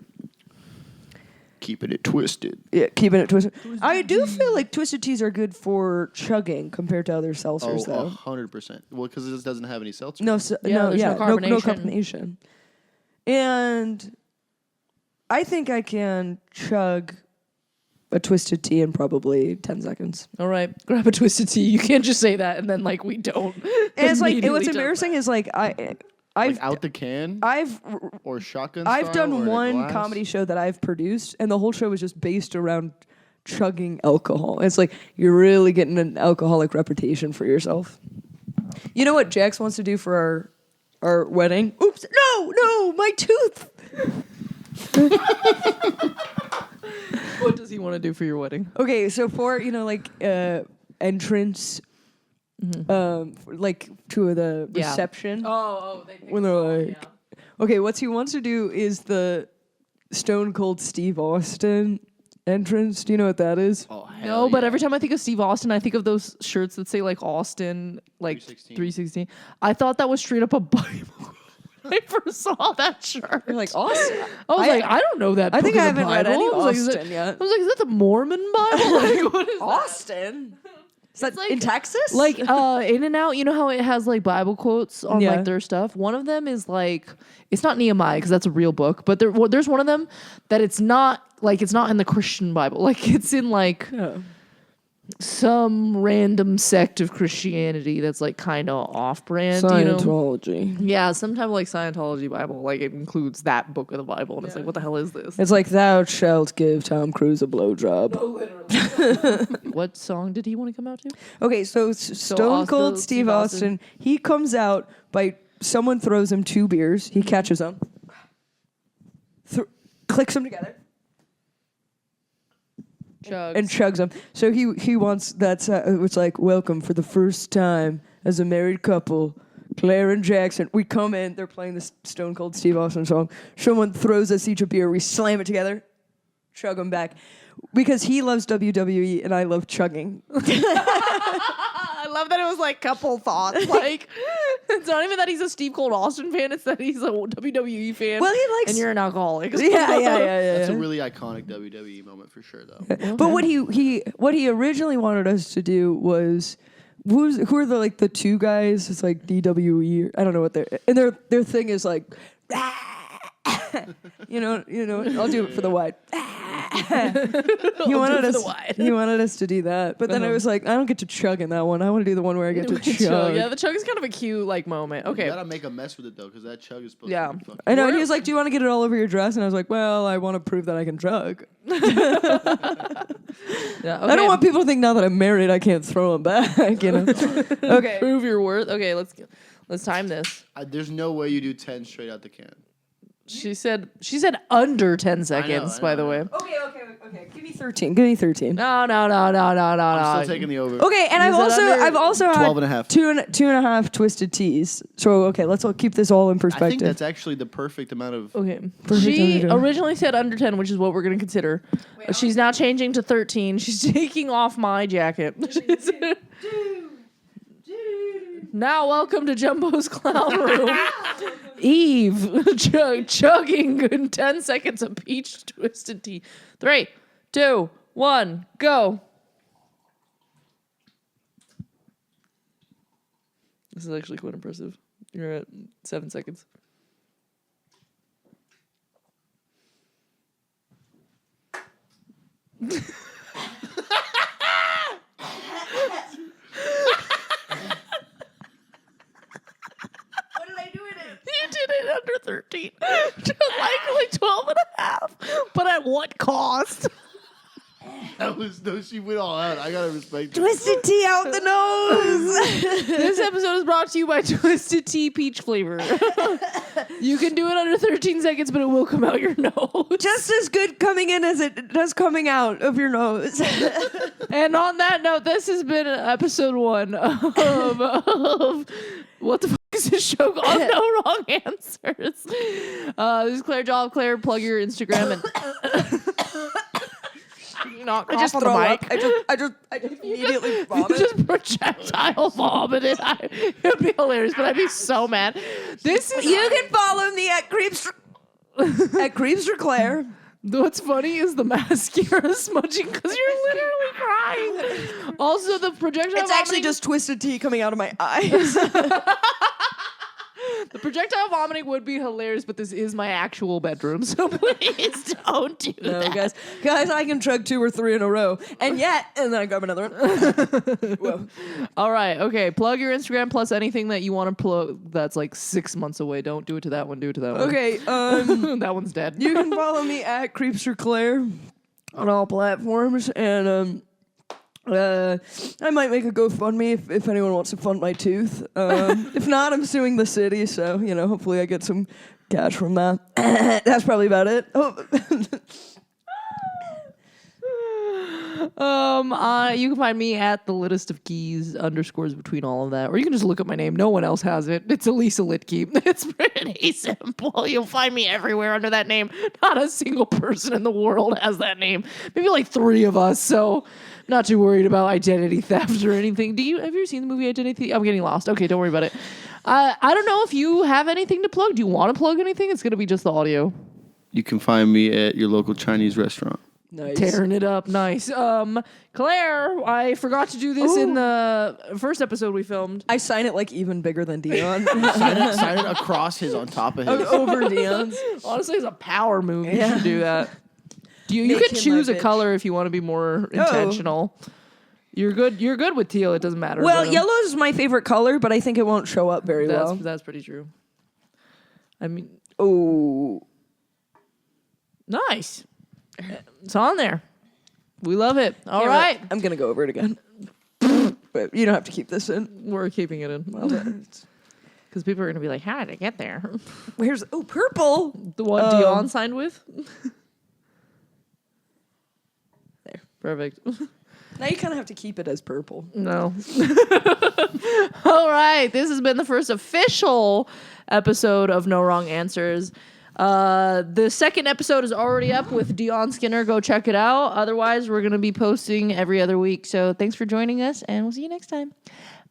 Keeping it twisted. keeping it twisted. I do feel like twisted teas are good for chugging compared to other seltzers Oh, though. 100%. Well, because it doesn't have any seltzer. No, Yeah, there's no no carbonation. carbonation. And I think I can chug a twisted tea in probably 10 seconds. All right, grab a twisted tea. You can't just say that and then like we don't. And it's like immediately what's jump embarrassing is like Like out the can I've or shotgun I've style or done in a one glass? comedy show that I've produced, and the whole show was just based around chugging alcohol. It's like you're really getting an alcoholic reputation for yourself. You know what Jax wants to do for our wedding? Oops! No, my tooth. What does he want to do for your wedding? Okay, so for entrance, like to the Yeah. reception. Oh, When they're like, okay, what he wants to do is the Stone Cold Steve Austin entrance. Do you know what that is? Oh, hell No, but yeah. every time I think of Steve Austin, I think of those shirts that say like Austin, like 316. 316. I thought that was straight up a Bible. When I first saw that shirt. You're like Austin. I was like, I don't know that. I think book I of the haven't read Bible. any I was like, is Austin that- yet. I was like, is that the Mormon Bible? Like, what is that? Austin. Is that like- in Texas? Like In and Out, you know how it has like Bible quotes on Yeah. like their stuff. One of them is like, it's not Nehemiah because that's a real book, but there's one of them that it's not in the Christian Bible. Like it's in like Oh. some random sect of Christianity that's like kind of off-brand. Scientology. Yeah, some type of like Scientology Bible. Like it includes that book of the Bible, and it's like, what the hell is this? It's like thou shalt give Tom Cruise a blowjob. What song did he want to come out to? Okay, so Stone Cold Steve Austin, he comes out by someone throws him 2 beers, he catches them, clicks them together. And chugs them. So he wants it's like, welcome for the first time as a married couple, Claire and Jackson. We come in, they're playing this Stone Cold Steve Austin song. Someone throws us each a beer, we slam it together, chug them back. Because he loves WWE and I love chugging. I love that it was like couple thoughts. Like, it's not even that he's a Steve Cold Austin fan, it's that he's a WWE fan. Well, he likes... And you're an alcoholic. Yeah. That's a really iconic WWE moment for sure, though. But what he originally wanted us to do was... Who are the 2 guys? It's like DWE. I don't know what their thing is like... you know, I'll do it for the wide. He wanted us to do that, but then I was like, I don't get to chug in that one. I want to do the one where I get to chug. Yeah, the chug is kind of a cute like moment. Okay, you gotta make a mess with it though, because that chug is supposed to be fucking... I know. And he was like, "Do you want to get it all over your dress?" And I was like, "Well, I want to prove that I can chug." Yeah, okay. I don't want people to think now that I'm married, I can't throw them back. You know? Okay, prove your worth. Okay, let's time this. There's no way you do 10 straight out the can. She said under 10 seconds, by the way. Okay. Give me 13. Give me 13. No. I'm still taking the over. Okay, and I've also had 12 and a half. two and a half twisted teas. So okay, let's all keep this all in perspective. I think that's actually the perfect amount of... Okay. She originally said under 10, which is what we're going to consider. She's now changing to 13. She's taking off my jacket. Now welcome to Jumbo's Clown Room. Eve chugging in 10 seconds of peach twisted tea. 3, 2, 1, go. This is actually quite impressive. You're at 7 seconds. You did it under 13. like 12 and a half. But at what cost? She went all out. I gotta respect her. Twisted tea out the nose. This episode is brought to you by Twisted Tea Peach Flavor. You can do it under 13 seconds, but it will come out your nose. Just as good coming in as it does coming out of your nose. And on that note, this has been episode 1 of what the fuck is this show called? No Wrong Answers. This is Claire Jolliffe. Claire, plug your Instagram and... I just throw up. I just immediately vomit. Just projectile vomited. It'd be hilarious, but I'd be so mad. This is... You can follow me at Creepster Claire. What's funny is the mascara smudging because you're literally crying. Also, the projectile It's actually just twisted tea coming out of my eyes. The projectile vomiting would be hilarious, but this is my actual bedroom, so please don't do that. Guys, I can chug 2 or 3 in a row, and then I grab another one. Whoa. All right, okay. Plug your Instagram plus anything that you want to plug that's like 6 months away. Don't do it to that one. Do it to that one. Okay. That one's dead. You can follow me at Creepster Claire on all platforms, and I might make a GoFundMe if anyone wants to fund my tooth. If not, I'm suing the city, so hopefully I get some cash from that. That's probably about it. You can find me at the littest of keys _ between all of that, or you can just look up my name. No one else has it. It's Elisa Litke. It's pretty simple. You'll find me everywhere under that name. Not a single person in the world has that name. Maybe like 3 of us. So not too worried about identity theft or anything. Have you ever seen the movie Identity? I'm getting lost. Okay, don't worry about it. I don't know if you have anything to plug. Do you want to plug anything? It's going to be just the audio. You can find me at your local Chinese restaurant. Nice. Tearing it up. Nice. Claire, I forgot to do this in the first episode we filmed. I sign it like even bigger than Dion. Sign it across his on top of his. Over Dion's. Honestly, it's a power move. You should do that. You can choose a color if you want to be more intentional. You're good. You're good with teal. It doesn't matter. Well, but, yellow is my favorite color, but I think it won't show up very well. That's pretty true. I mean, Oh, nice. It's on there. We love it. All Damn it. right. I'm gonna go over it again. But you don't have to keep this in. We're keeping it in. Because people are going to be like, how did I get there? Where's purple? The one Dion signed with? There. Perfect. Now you kind of have to keep it as purple. No. All right. This has been the first official episode of No Wrong Answers. The second episode is already up with Dion Skinner. Go check it out. Otherwise, we're going to be posting every other week. So thanks for joining us, and we'll see you next time.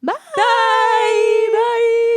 Bye. Bye. Bye.